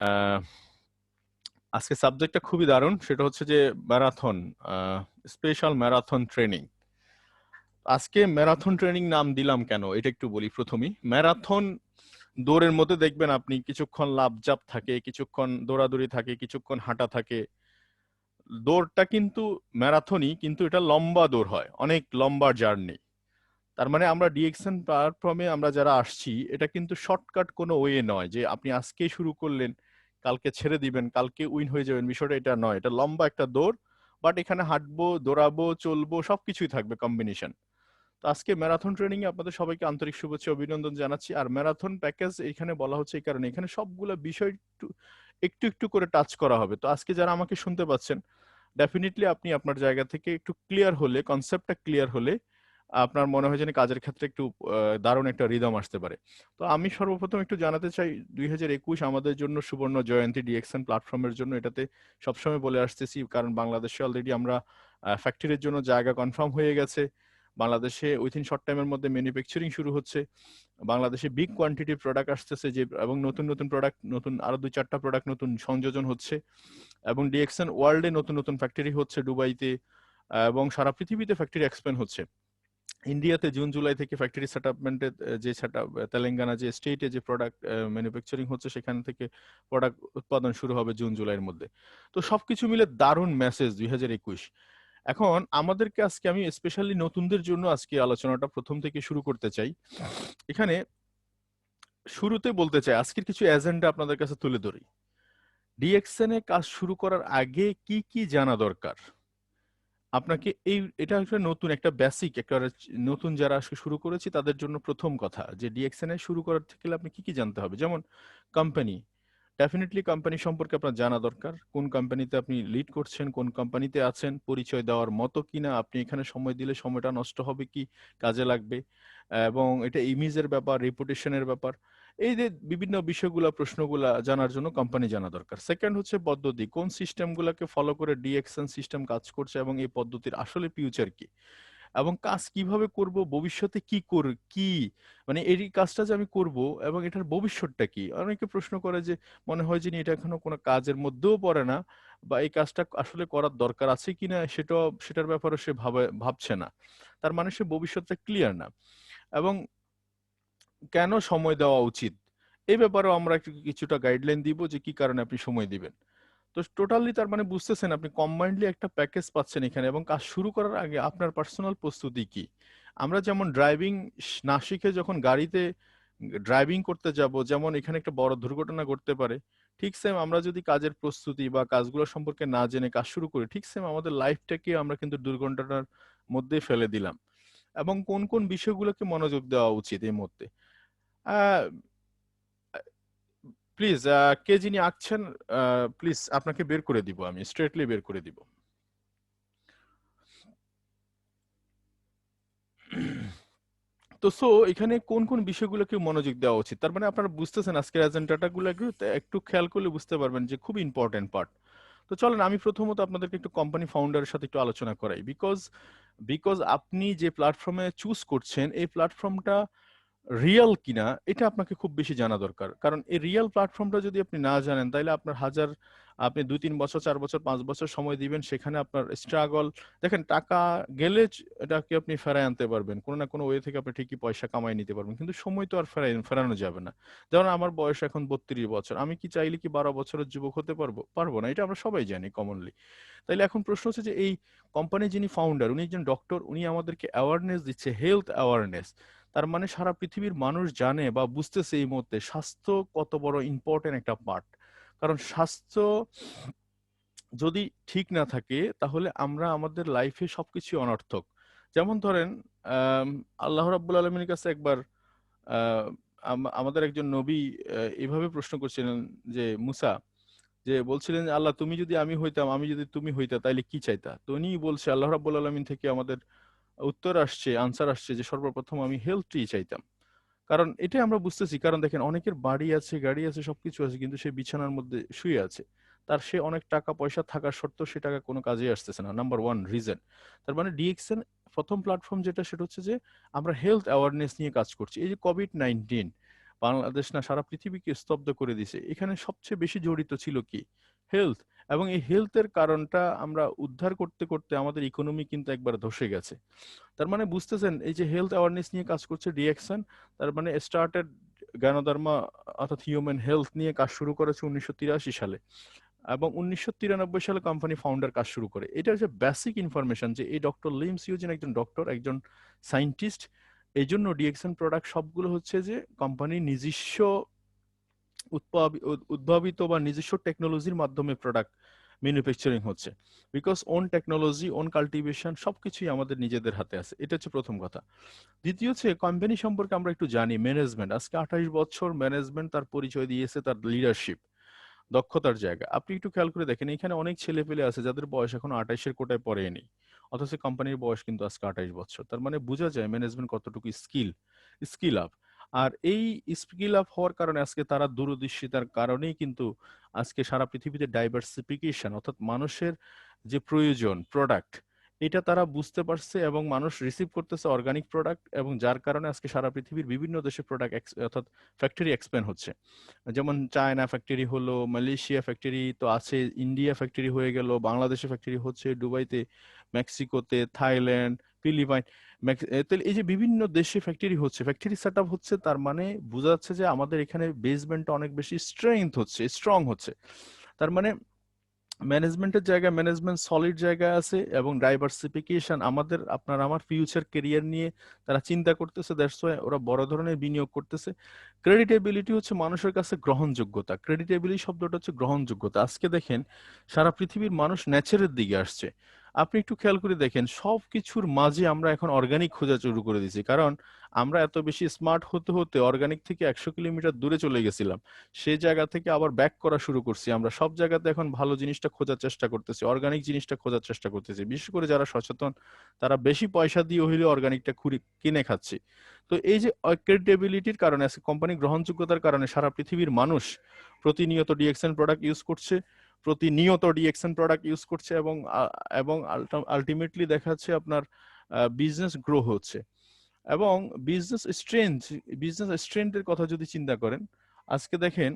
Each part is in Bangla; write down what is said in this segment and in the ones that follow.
আহ, আজকে সাবজেক্টটা খুবই দারুণ, সেটা হচ্ছে যে ম্যারাথন, স্পেশাল ম্যারাথন ট্রেনিং। আজকে ম্যারাথন ট্রেনিং নাম দিলাম কেন এটা একটু বলি। প্রথমেই ম্যারাথন দৌড়ের মধ্যে দেখবেন আপনি কিছুক্ষণ লাফঝাপ থাকে, কিছুক্ষণ দৌড়াদৌড়ি থাকে, কিছুক্ষণ হাঁটা থাকে। দৌড়টা কিন্তু ম্যারাথনই, কিন্তু এটা লম্বা দৌড় হয়, অনেক লম্বা জার্নি। তার মানে আমরা ডিএক্সএন প্ল্যাটফর্মে আমরা যারা আসছি, এটা কিন্তু শর্টকাট কোনো ওয়ে নয় যে আপনি আজকেই শুরু করলেন, কালকে ছেড়ে দিবেন, কালকে উইন হয়ে যাবেন। বিষয়টা এটা নয়, এটা লম্বা একটা দৌড়। বাট এখানে হাঁটবো, দৌড়াবো, চলবো, সবকিছুই থাকবে কম্বিনেশন। তো আজকে ম্যারাথন ট্রেনিং এ আপনাদের সবাইকে আন্তরিক শুভেচ্ছা অভিনন্দন জানাচ্ছি। আর ম্যারাথন প্যাকেজ এখানে বলা হচ্ছে এই কারণে, এখানে সবগুলো বিষয় একটু একটু একটু করে টাচ করা হবে। তো আজকে যারা আমাকে শুনতে পাচ্ছেন, ডেফিনেটলি আপনি আপনার জায়গা থেকে একটু ক্লিয়ার হলে, কনসেপ্টটা ক্লিয়ার হলে আপনার মনে হয় যেন কাজের ক্ষেত্রে একটু দারুণ একটা রিদম আসতে পারে। তো আমি সর্বপ্রথম একটু জানাতে চাই, 2021 আমাদের জন্য সুবর্ণ জয়ন্তী ডিএক্সএন প্ল্যাটফর্মের জন্য। এটাতে সবসময় বলে আসতেছি, কারণ বাংলাদেশে অলরেডি আমরা ফ্যাক্টরির জন্য জায়গা কনফার্ম হয়ে গেছে। বাংলাদেশে উইথিন শর্ট টাইমের মধ্যে ম্যানুফ্যাকচারিং শুরু হচ্ছে। বাংলাদেশে বিগ কোয়ান্টিটির প্রোডাক্ট আসতেছে, যে এবং নতুন নতুন প্রোডাক্ট, নতুন আরো 2-4টা প্রোডাক্ট নতুন সংযোজন হচ্ছে। এবং ডিএক্সএন ওয়ার্ল্ডে নতুন নতুন ফ্যাক্টরি হচ্ছে দুবাইতে, এবং সারা পৃথিবীতে ফ্যাক্টরি এক্সপ্যান্ড হচ্ছে। ইন্ডিয়াতে জুন জুলাই থেকে ফ্যাক্টরি সেটআপমেন্টের যে সেটআপ, তেলেঙ্গানা যে স্টেটে যে প্রোডাক্ট ম্যানুফ্যাকচারিং হচ্ছে, সেখান থেকে প্রোডাক্ট উৎপাদন শুরু হবে জুন জুলাইয়ের মধ্যে। তো সবকিছু মিলে দারুণ মেসেজ 2021। এখন আমাদেরকে আজকে আমি স্পেশালি নতুনদের জন্য আজকে আলোচনাটা প্রথম থেকে শুরু করতে চাই। এখানে শুরুতে বলতে চাই, আজকের কিছু এজেন্ডা আপনাদের কাছে তুলে ধরি। ডিএক্সএন এ কাজ শুরু করার আগে কি কি জানা দরকার আপনাকে, এই এটা একটা নতুন একটা বেসিক একটা, নতুন যারা আজকে শুরু করেছি তাদের জন্য প্রথম কথা যে ডিএক্সএন এ শুরু করার থেকে আপনি কি কি জানতে হবে। যেমন কোম্পানি, ডেফিনেটলি কোম্পানি সম্পর্কে আপনার জানা দরকার। কোন কোম্পানিতে আপনি লিড করছেন, কোন কোম্পানিতে আছেন, পরিচয় দেওয়ার মতো কিনা, আপনি এখানে সময় দিলে সময়টা নষ্ট হবে কি, কাজে লাগবে, এবং এটা ইমেজের ব্যাপার, রেপুটেশনের ব্যাপার। এই যে বিভিন্ন বিষয়গুলা, প্রশ্নগুলা জানার জন্য কোম্পানি জানা দরকার। সেকেন্ড হচ্ছে পদ্ধতি, কোন সিস্টেমগুলোকে ফলো করে ডিএক্সএন সিস্টেম কাজ করছে, এবং এই পদ্ধতির আসলে ফিউচার কি, এবং কাজ কিভাবে করব, ভবিষ্যতে কি মানে এই কাজটা যে আমি করব এবং এটার ভবিষ্যৎটা কি। অনেকে প্রশ্ন করে যে মনে হয় যে এটা এখনো কোনো কাজের মধ্যেও পড়ে না, বা এই কাজটা আসলে করার দরকার আছে কিনা সেটার ব্যাপারে সে ভাবছে না। তার মানে সে ভবিষ্যৎটা ক্লিয়ার না। এবং কেন সময় দেওয়া উচিত, এই ব্যাপারেও আমরা কিছুটা গাইডলাইন দিব যে কি কারণে আপনি সময় দিবেন। তো টোটালি তার মানে বুঝতেছেন আপনি কম্বাইন্ডলি একটা প্যাকেজ পাচ্ছেন এখানে। এবং কাজ শুরু করার আগে আপনার পার্সোনাল প্রস্তুতি কি। আমরা যেমন ড্রাইভিং না শিখে যখন গাড়িতে ড্রাইভিং করতে যাব, যেমন এখানে একটা বড় দুর্ঘটনা ঘটতে পারে, ঠিক সেম আমরা যদি কাজের প্রস্তুতি বা কাজগুলো সম্পর্কে না জেনে কাজ শুরু করি, ঠিক সেম আমাদের লাইফটাকে আমরা কিন্তু দুর্ঘটনার মধ্যে ফেলে দিলাম। এবং কোন কোন বিষয়গুলোকে মনোযোগ দেওয়া উচিত এই মুহূর্তে। আহ প্লিজ, কে যিনি আঁকছেন, প্লিজ আপনাকে বের করে দিব, আমি স্ট্রেটলি বের করে দিব। তো এখানে কোন কোন বিষয়গুলোকে মনোযোগ দেওয়া উচিত, তার মানে আপনারা বুঝতেছেন আজকের এজেন্ডাটা গুলো একটু খেয়াল করলে বুঝতে পারবেন যে খুব ইম্পর্টেন্ট পার্ট। তো চলেন আমি প্রথমত আপনাদেরকে একটু কোম্পানি ফাউন্ডারের সাথে একটু আলোচনা করাই। বিকজ বিকজ আপনি যে প্ল্যাটফর্মে চুজ করছেন, এই প্ল্যাটফর্মটা রিয়েল কিনা এটা আপনাকে খুব বেশি জানা দরকার। কারণ এই রিয়েল প্ল্যাটফর্মটা যদি আপনি না জানেন, তাহলে আপনার আপনি 2-3 বছর, 4 বছর, 5 বছর সময় দিবেন, সেখানে আপনার স্ট্রাগল। দেখেন, টাকা গেলে এটাকে আপনি ফেরায় আনতে পারবেন, কোনো না কোনো ওয়ে থেকে আপনি ঠিকই পয়সা কামাই নিতে পারবেন, কিন্তু সময় তো আর ফেরানো যাবে না। যেমন আমার বয়স এখন 32 বছর, আমি কি চাইলে কি 12 বছরের যুবক হতে পারবো? পারবো না, এটা আমরা সবাই জানি কমনলি। তাইলে এখন প্রশ্ন হচ্ছে যে এই কোম্পানির যিনি ফাউন্ডার, উনি একজন ডক্টর, উনি আমাদেরকে অ্যাওয়ারনেস দিচ্ছে, হেলথ অ্যাওয়ারনেস। তার মানে সারা পৃথিবীর মানুষ জানে বা বুঝতেছে এই মুহূর্তে স্বাস্থ্য কত বড় ইম্পর্টেন্ট একটা পার্ট। কারণ স্বাস্থ্য যদি ঠিক না থাকে, তাহলে আমরা আমাদের লাইফে সবকিছু অনর্থক। যেমন ধরেন, আম, আল্লাহ রাব্বুল আলমীর কাছে একবার আহ, আমাদের একজন নবী এভাবে প্রশ্ন করছিলেন যে মুসা, যে বলছিলেন যে, আল্লাহ তুমি যদি আমি হইতাম, আমি যদি তুমি হইতা, তাইলে কি চাইতা? তো উনি বলছে, আল্লাহ রাব্বুল আলমিন থেকে আমাদের উত্তর আসছে, আনসার আসছে যে সর্বপ্রথম আমি হেলথটি চাইতাম। কারণ এটাই আমরা বুঝতেছি, কারণ দেখেন অনেকের বাড়ি আছে, গাড়ি আছে, সবকিছু আছে, কিন্তু সে বিছানার মধ্যে শুয়ে আছে। তার সে অনেক টাকা পয়সা থাকা সত্ত্বেও সে টাকা কোনো কাজে আসতেছে না, নাম্বার ওয়ান রিজন। তার মানে ডিএক্সএন প্রথম প্ল্যাটফর্ম যেটা, সেটা হচ্ছে যে আমরা হেলথ অ্যাওয়ারনেস নিয়ে কাজ করছি। এই যে কোভিড-19, বাংলাদেশ না সারা পৃথিবীকে স্তব্ধ করে দিছে। এখানে সবচেয়ে বেশি জড়িত ছিল কি? হেলথ। এবং এই হেলথের কারণটা আমরা উদ্ধার করতে করতে আমাদের ইকোনমি কিন্তু একবার ধসে গেছে। তার মানে বুঝতেছেন এই যে হেলথ অ্যাওয়ারনেস নিয়ে কাজ করছে ডিএক্সন, তার মানে স্টার্টেড জ্ঞানধর্মা অর্থাৎ হিউম্যান হেলথ নিয়ে কাজ শুরু করেছে 1983 সালে, এবং 1993 সালে কোম্পানি ফাউন্ডার কাজ শুরু করে। এটা হচ্ছে বেসিক ইনফরমেশন যে এই ডক্টর লিম সিউজিন একজন ডক্টর, একজন সায়েন্টিস্ট। এই জন্য ডিএক্সন প্রোডাক্ট সবগুলো হচ্ছে যে কোম্পানির নিজস্ব উদ্ভাবিত বা নিজস্ব টেকনোলজির মাধ্যমে প্রোডাক্ট ম্যানুফ্যাকচারিং হচ্ছে। Because own technology, own cultivation সবকিছুই আমাদের নিজেদের হাতে আছে। এটা হচ্ছে প্রথম কথা। দ্বিতীয় হচ্ছে কোম্পানি সম্পর্কে আমরা একটু জানি। ম্যানেজমেন্ট আজকে 28 বছর ম্যানেজমেন্ট তার পরিচয় দিয়েছে তার লিডারশিপ, দক্ষতার জায়গা। আপনি একটু খেয়াল করে দেখেন এখানে অনেক ছেলে পেলে আছে যাদের বয়স এখনো 28-এর কোটায় পড়েনি, অথচ কোম্পানির বয়স কিন্তু আজকে 28 বছর। তার মানে বোঝা যায় ম্যানেজমেন্ট কতটুকু স্কিল আপ। আর এই স্কিল আপ হওয়ার কারণে আজকে তারা দূরদর্শিতার কারণেই কিন্তু আজকে সারা পৃথিবীতে ডাইভার্সিফিকেশন অর্থাৎ মানুষের যে প্রয়োজন প্রোডাক্ট, এটা তারা বুঝতে পারছে এবং মানুষ রিসিভ করতেছে অর্গানিক প্রোডাক্ট, এবং যার কারণে আজকে সারা পৃথিবীর বিভিন্ন দেশে প্রোডাক্ট অর্থাৎ ফ্যাক্টরি এক্সপ্যান্ড হচ্ছে। যেমন চায়না ফ্যাক্টরি হলো, মালয়েশিয়া ফ্যাক্টরি তো আছে, ইন্ডিয়া ফ্যাক্টরি হয়ে গেল, বাংলাদেশে ফ্যাক্টরি হচ্ছে, দুবাইতে, মেক্সিকোতে, থাইল্যান্ড, ফিলিপাইন, তাহলে এই যে বিভিন্ন দেশে ফ্যাক্টরি হচ্ছে, ফ্যাক্টরি সেট আপ হচ্ছে, তার মানে বোঝা যাচ্ছে যে আমাদের এখানে বেসমেন্টটা অনেক বেশি স্ট্রং হচ্ছে। তার মানে ম্যানেজমেন্টের জায়গায় ম্যানেজমেন্ট সলিড জায়গায় আছে, এবং ডাইভার্সিফিকেশন আমাদের আপনার আমার ফিউচার কেরিয়ার নিয়ে তারা চিন্তা করতেছে, দ্যাটস ওয়াই ওরা বড় ধরনের বিনিয়োগ করতেছে। ক্রেডিটেবিলিটি হচ্ছে মানুষের কাছে গ্রহণযোগ্যতা। ক্রেডিটেবিলিটি শব্দটা হচ্ছে গ্রহণযোগ্যতা। আজকে দেখেন সারা পৃথিবীর মানুষ ন্যাচারের দিকে আসছে। আপনি একটু খেয়াল করে দেখেন সব কিছুর মাঝে আমরা এখন অর্গানিক খোঁজা শুরু করে দিয়েছি, কারণ আমরা এত বেশি স্মার্ট হতে হতে অর্গানিক থেকে 100 কিলোমিটার দূরে চলে গেছিলাম। সেই জায়গা থেকে আবার ব্যাক করা শুরু করছি। আমরা সব জায়গাতে এখন ভালো জিনিসটা খোঁজার চেষ্টা করতেছি, অর্গানিক জিনিসটা খোঁজার চেষ্টা করতেছি। বিশেষ করে যারা সচেতন তারা বেশি পয়সা দিয়ে হইলে অর্গানিকটা কিনে খাচ্ছে। তো এই যে ক্রেডিবিলিটির কারণে আজকে কোম্পানি গ্রহণযোগ্যতার কারণে সারা পৃথিবীর মানুষ প্রতিনিয়ত ডিএক্সএন প্রোডাক্ট ইউজ করছে, এবং এবং আলটিমেটলি দেখা যাচ্ছে আপনার বিজনেস গ্রো হচ্ছে। এবং বিজনেস স্ট্রেংথের কথা যদি চিন্তা করেন, আজকে দেখেন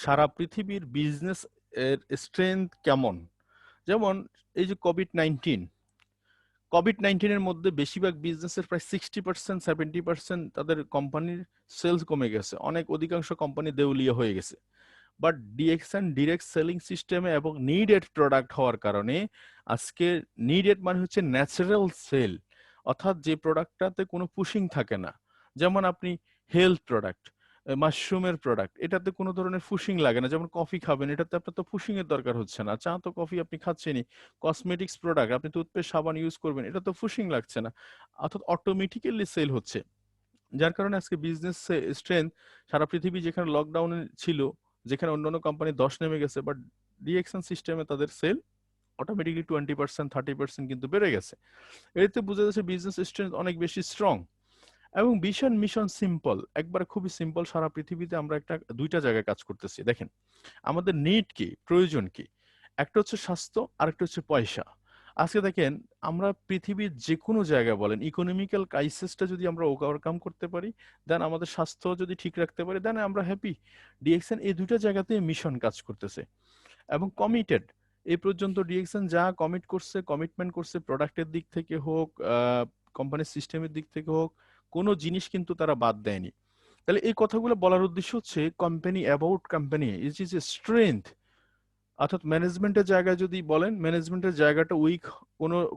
সারা পৃথিবীর বিজনেস এর স্ট্রেংথ কেমন। যেমন এই যে কোভিড-19 এর মধ্যে বেশিরভাগ বিজনেসের প্রায় 60%, 70% তাদের কোম্পানির সেলস কমে গেছে, অধিকাংশ কোম্পানি দেউলিয়া হয়ে গেছে। বাট ডিএক্সএন ডিরেক্ট সেলিং সিস্টেমে এবং নিডেড প্রোডাক্ট হওয়ার কারণে আজকে নিডেড মানে হচ্ছে ন্যাচারাল সেল, অর্থাৎ যে প্রোডাক্টটাতে কোনো পুশিং থাকে না। যেমন আপনি হেলথ প্রোডাক্ট, মাশরুমের প্রোডাক্ট, এটাতে কোনো ধরনের ফুশিং লাগে না। যেমন কফি খাবেন, এটাতে আপনার তো ফুশিং এর দরকার হচ্ছে না, চা তো কফি আপনি খাচ্ছেনই। কসমেটিক্স প্রোডাক্ট, আপনি টুথপেস্ট সাবান ইউজ করবেন, এটা তো ফুশিং লাগছে না, অর্থাৎ অটোমেটিক্যালি সেল হচ্ছে। যার কারণে আজকে বিজনেস স্ট্রেংথ সারা পৃথিবী যেখানে লকডাউনে ছিল, যেখানে অন্যান্য কোম্পানি 10 নেমে গেছে, বাট ডিএক্সএন সিস্টেমে তাদের সেল অটোমেটিকলি 20%, 30% কিন্তু বেড়ে গেছে। এতে বোঝা যাচ্ছে বিজনেস স্ট্রেংথ অনেক বেশি স্ট্রং। এবং ভিশন মিশন সিম্পল, একবার খুবই সিম্পল। সারা পৃথিবীতে আমরা দুইটা জায়গায় কাজ করতেছি। দেখেন আমাদের নিড কি, প্রয়োজন কি? একটা হচ্ছে স্বাস্থ্য, আরেকটা হচ্ছে পয়সা। আজকে দেখেন আমরা পৃথিবীর যে কোনো জায়গায় বলেন, ইকোনমিক্যাল ক্রাইসিসটা যদি আমরা ওভারকাম করতে পারি, দেন আমাদের স্বাস্থ্য যদি ঠিক রাখতে পারি, দেন আমরা হ্যাপি। ডিএক্সএন এই দুইটা জায়গাতে মিশন কাজ করতেছে এবং কমিটেড। এই পর্যন্ত ডিএক্সএন যা কমিটমেন্ট করছে, প্রোডাক্টের দিক থেকে হোক, কোম্পানির সিস্টেমের দিক থেকে হোক, কোনো জিনিস কিন্তু তারা বাদ দেয়নি। তাহলে এই কথাগুলো বলার উদ্দেশ্য হচ্ছে company is is a strength. অর্থাৎ ম্যানেজমেন্টের জায়গায় যদি বলেন, ম্যানেজমেন্টের জায়গাটা উইক,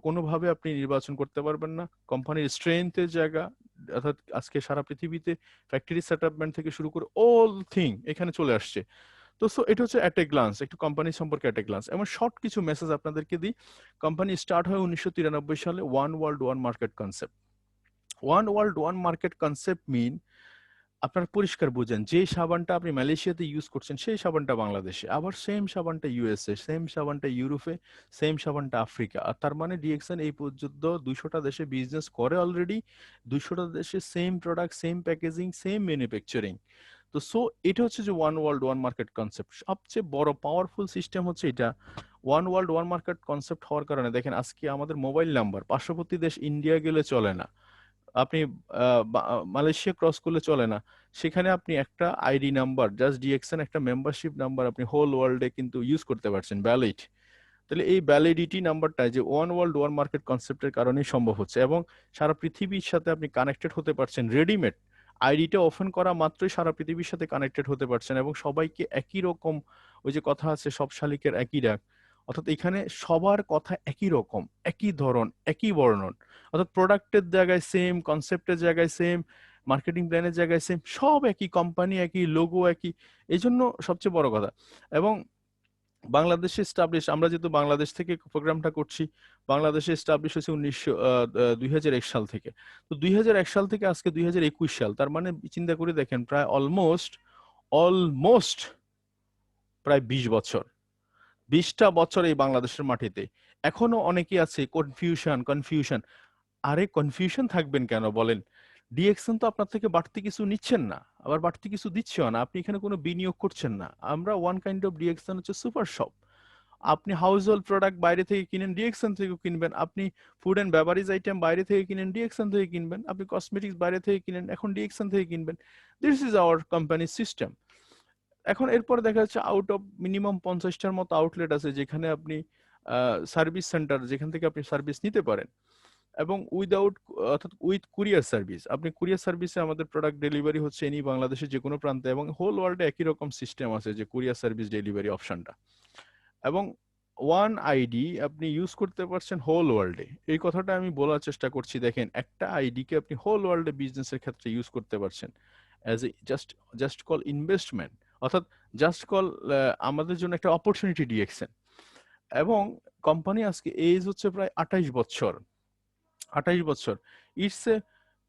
কোনোভাবে আপনি নির্বাচন করতে পারবেন না। কোম্পানির স্ট্রেংথের জায়গা, অর্থাৎ আজকে সারা পৃথিবীতে ফ্যাক্টরি সেটআপমেন্ট থেকে শুরু করে অল থিং এখানে চলে আসছে। তো সো এটা হচ্ছে অ্যাট এ গ্লান্স, একটু কোম্পানি সম্পর্কে অ্যাট এ গ্লান্স। এমন শর্ট কিছু মেসেজ আপনাদেরকে দিই। কোম্পানি স্টার্ট হয় 1993 সালে, one world one market concept. One world one market concept mean, আপনারা পরিষ্কার বুঝেন, যে সাবানটা আপনি মালয়েশিয়াতে ইউজ করছেন সেই সাবানটা বাংলাদেশে, আবার সেম সাবানটা ইউএসএ, সেম সাবানটা ইউরোপে, সেম সাবানটা আফ্রিকা। আর তার মানে ডিএক্সএন এই পর্যন্ত 200টা দেশে বিজনেস করে অলরেডি। 200টা দেশে same product, same packaging, same manufacturing. তো সো এটা হচ্ছে যে one world one market concept. সবচেয়ে বড় পাওয়ারফুল সিস্টেম হচ্ছে এটা। One world one market concept হওয়ার কারণে দেখেন আজকে আমাদের মোবাইল নাম্বার পার্শ্ববর্তী দেশ ইন্ডিয়া গেলে চলে না। আপনি মালয়েশিয়া ক্রস করলে চলে না, সেখানে আপনি একটা আইডি নাম্বার, জাস্ট ডিএক্সএন একটা মেম্বারশিপ নাম্বার আপনি হোল ওয়ার্ল্ডে কিন্তু ইউজ করতে পারছেন, ভ্যালিড। তাহলে এই ভ্যালিডিটি নাম্বারটা যে ওয়ান ওয়ার্ল্ড ওয়ান মার্কেট কনসেপ্টের কারণেই সম্ভব হচ্ছে, এবং সারা পৃথিবীর সাথে আপনি কানেক্টেড হতে পারছেন রেডিমেড। আইডিটা ওপেন করা মাত্রই সারা পৃথিবীর সাথে কানেক্টেড হতে পারছেন, এবং সবাইকে একই রকম, ওই যে কথা আছে সব শালিকের একই ডাক, অর্থাৎ এখানে সবার কথা একই রকম, একই ধরন, একই বর্ণন, অর্থাৎ প্রোডাক্টের জায়গায় সেম, কনসেপ্টের জায়গায় সেম, মার্কেটিং প্ল্যানের জায়গায় সেম, সব একই, কোম্পানি একই, লোগো একই। এই জন্য সবচেয়ে বড় কথা। এবং বাংলাদেশে এস্টাবলিশ, আমরা যেহেতু বাংলাদেশ থেকে প্রোগ্রামটা করছি, বাংলাদেশে এস্টাবলিশ হয়েছে 2001 সাল থেকে। তো 2001 সাল থেকে আজকে 2021 সাল, তার মানে চিন্তা করে দেখেন প্রায় অলমোস্ট অলমোস্ট প্রায় 20 বছর, 20টা বছর এই বাংলাদেশের মাটিতে। এখনো অনেকে আছে কনফিউশন। আরে কনফিউশন থাকবেন কেন বলেন? ডিএক্সএন তো আপনার থেকে বাড়তি কিছু নিচ্ছেন না, আবার বাড়তি কিছু দিচ্ছেও না, আপনি এখানে কোনো বিনিয়োগ করছেন না। আমরা ওয়ান কাইন্ড অফ ডিএক্সএন হচ্ছে সুপার শপ। আপনি হাউস হোল্ড প্রোডাক্ট বাইরে থেকে কিনেন, ডিএক্সএন থেকে কিনবেন। আপনি ফুড অ্যান্ড বেভারেজ আইটেম বাইরে থেকে কিনেন, ডিএক্সএন থেকে কিনবেন। আপনি কসমেটিক্স বাইরে থেকে কিনেন, এখন ডিএক্সএন থেকে কিনবেন। This is our company system. এখন এরপর দেখা যাচ্ছে আউট অফ মিনিমাম 50টার মতো আউটলেট আছে যেখানে আপনি সার্ভিস সেন্টার, যেখান থেকে আপনি সার্ভিস নিতে পারেন, এবং উইদাউট, অর্থাৎ উইথ কুরিয়ার সার্ভিস। আপনি কুরিয়ার সার্ভিসে আমাদের প্রোডাক্ট ডেলিভারি হচ্ছে এনি বাংলাদেশের যে কোনো প্রান্তে, এবং হোল ওয়ার্ল্ডে একই রকম সিস্টেম আছে যে কুরিয়ার সার্ভিস ডেলিভারি অপশনটা। এবং ওয়ান আইডি আপনি ইউজ করতে পারছেন হোল ওয়ার্ল্ডে। এই কথাটা আমি বলার চেষ্টা করছি, দেখেন একটা আইডিকে আপনি হোল ওয়ার্ল্ডে বিজনেসের ক্ষেত্রে ইউজ করতে পারছেন as a just call investment, অর্থাৎ জাস্ট কল আমাদের জন্য একটা অপরচুনিটি ডিএক্সএন। এবং কোম্পানি আজকে এজ হচ্ছে প্রায় 28 বছর। 28 বছর, it's a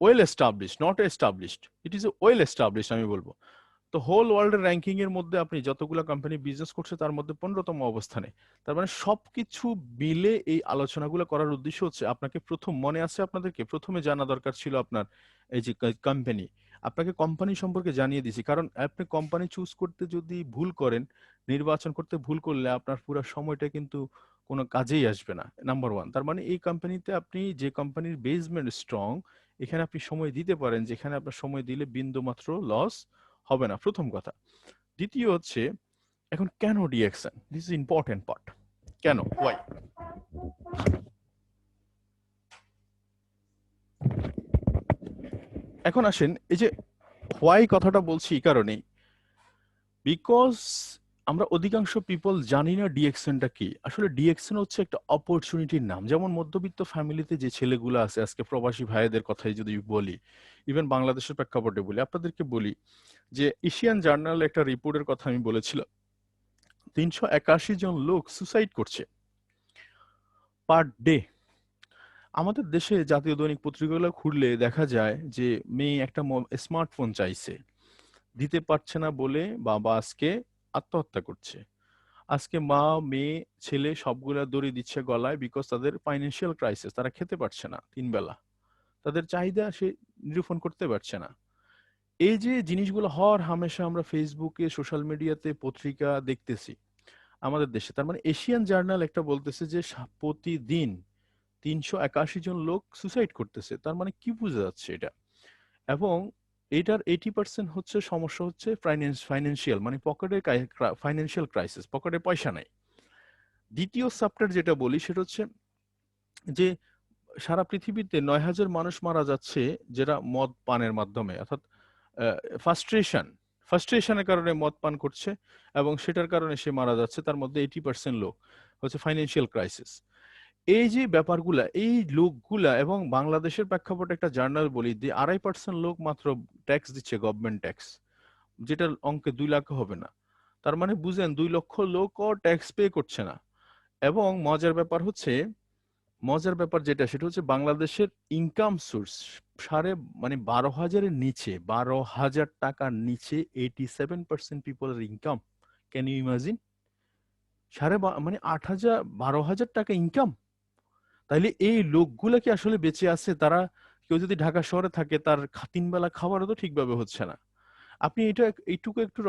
well establish, not established, it is a well established আমি বলবো। তো হোল ওয়ার্ল্ডের র্যাঙ্কিং এর মধ্যে আপনি যতগুলো কোম্পানি বিজনেস করছে তার মধ্যে 15তম অবস্থানে। তার মানে সবকিছু মিলে এই আলোচনাগুলো করার উদ্দেশ্য হচ্ছে আপনাকে প্রথম, মনে আছে আপনাদেরকে প্রথমে জানা দরকার ছিল আপনার এই যে কোম্পানি, আপনাকে কোম্পানি সম্পর্কে জানিয়ে দিছি, কারণ আপনি কোম্পানি চুজ করতে যদি ভুল করেন, নির্বাচন করতে ভুল করলে আপনার পুরো সময়টা কিন্তু কোনো কাজেই আসবে না, নাম্বার ওয়ান। তার মানে এই কোম্পানিতে আপনি, যে কোম্পানির বেসমেন্ট স্ট্রং, এখানে আপনি সময় দিতে পারেন, যেখানে আপনার সময় দিলে বিন্দু মাত্র লস হবে না, প্রথম কথা। দ্বিতীয় হচ্ছে, এখন কেন DXN, this is important part. কেন, ওয়াই? এখন আসেন, এই যে হোয়াই কথাটা বলছি এই কারণেই, বিকজ আমরা অধিকাংশ পিপল জানি না ডিএক্সএনটা কি। আসলে ডিএক্সএন হচ্ছে একটা অপরচুনিটির নাম। যেমন মধ্যবিত্ত ফ্যামিলিতে যে ছেলেগুলো আছে, আজকে প্রবাসী ভাইদের কথাই যদি বলি, ইভেন বাংলাদেশের প্রেক্ষাপটে বলি, আপনাদেরকে বলি যে এশিয়ান জার্নাল একটা রিপোর্টের কথা আমি বলেছিলাম, 381 জন লোক সুসাইড করছে পার ডে। আমাদের দেশে জাতীয় দৈনিক পত্রিকাগুলো খুললে দেখা যায় যে মেয়ে একটা স্মার্টফোন চাইছে, দিতে পারছে না বলে বাবা আজকে আত্মহত্যা করছে। আজকে মা, মেয়ে, ছেলে সবগুলা দড়ি দিচ্ছে গলায়, বিকজ তাদের ফাইন্যান্সিয়াল ক্রাইসিস, তারা খেতে পারছে না 3 বেলা, তাদের চাহিদা সে নিরূপণ করতে পারছে না। এই যে জিনিসগুলো হর হামেশা আমরা ফেসবুকে, সোশ্যাল মিডিয়াতে, পত্রিকা দেখতেছি আমাদের দেশে। তার মানে এশিয়ান জার্নাল একটা বলতেছে যে প্রতিদিন 381 জন লোক সুসাইড করতেছে। তার মানে কি বোঝা যাচ্ছে এটা? এবং এটার 80% হচ্ছে সমস্যা হচ্ছে ফাইন্যান্সিয়াল, মানে পকেটে ফাইন্যান্সিয়াল ক্রাইসিস, পকেটে পয়সা নাই। দ্বিতীয় সাবটার যেটা বলি সেটা হচ্ছে যে সারা পৃথিবীতে 9,000 মানুষ মারা যাচ্ছে যারা মদ পানের মাধ্যমে, অর্থাৎ ফার্স্ট্রেশনের কারণে মদ পান করছে, এবং সেটার কারণে সে মারা যাচ্ছে। তার মধ্যে 80% লোক হচ্ছে ফাইন্যান্সিয়াল ক্রাইসিস। এই যে ব্যাপারগুলা, এই লোকগুলা, এবং বাংলাদেশের প্রেক্ষাপটে একটা জার্নাল বলি, 2.5% লোক মাত্র ট্যাক্স দিচ্ছে, গভর্নমেন্ট ট্যাক্স, যেটা অঙ্কে 2 লাখ হবে না। তার মানে বুঝেন 2 লক্ষ লোকও ট্যাক্স পে করছে না। এবং মজার ব্যাপার যেটা, সেটা হচ্ছে বাংলাদেশের ইনকাম সোর্স সাড়ে, মানে 12,000-এর নিচে, 12,000 টাকার নিচে 87% পিপলের ইনকাম। Can you imagine? মানে 8,000, 12,000 টাকা ইনকাম। তাইলে এই লোকগুলা কি আসলে বেঁচে আছে? তারা, কেউ যদি ঢাকা শহরে থাকে, তার 3 বেলা খাবারও তো ঠিকভাবে হচ্ছে না। আপনি এটা এইটুকু একটু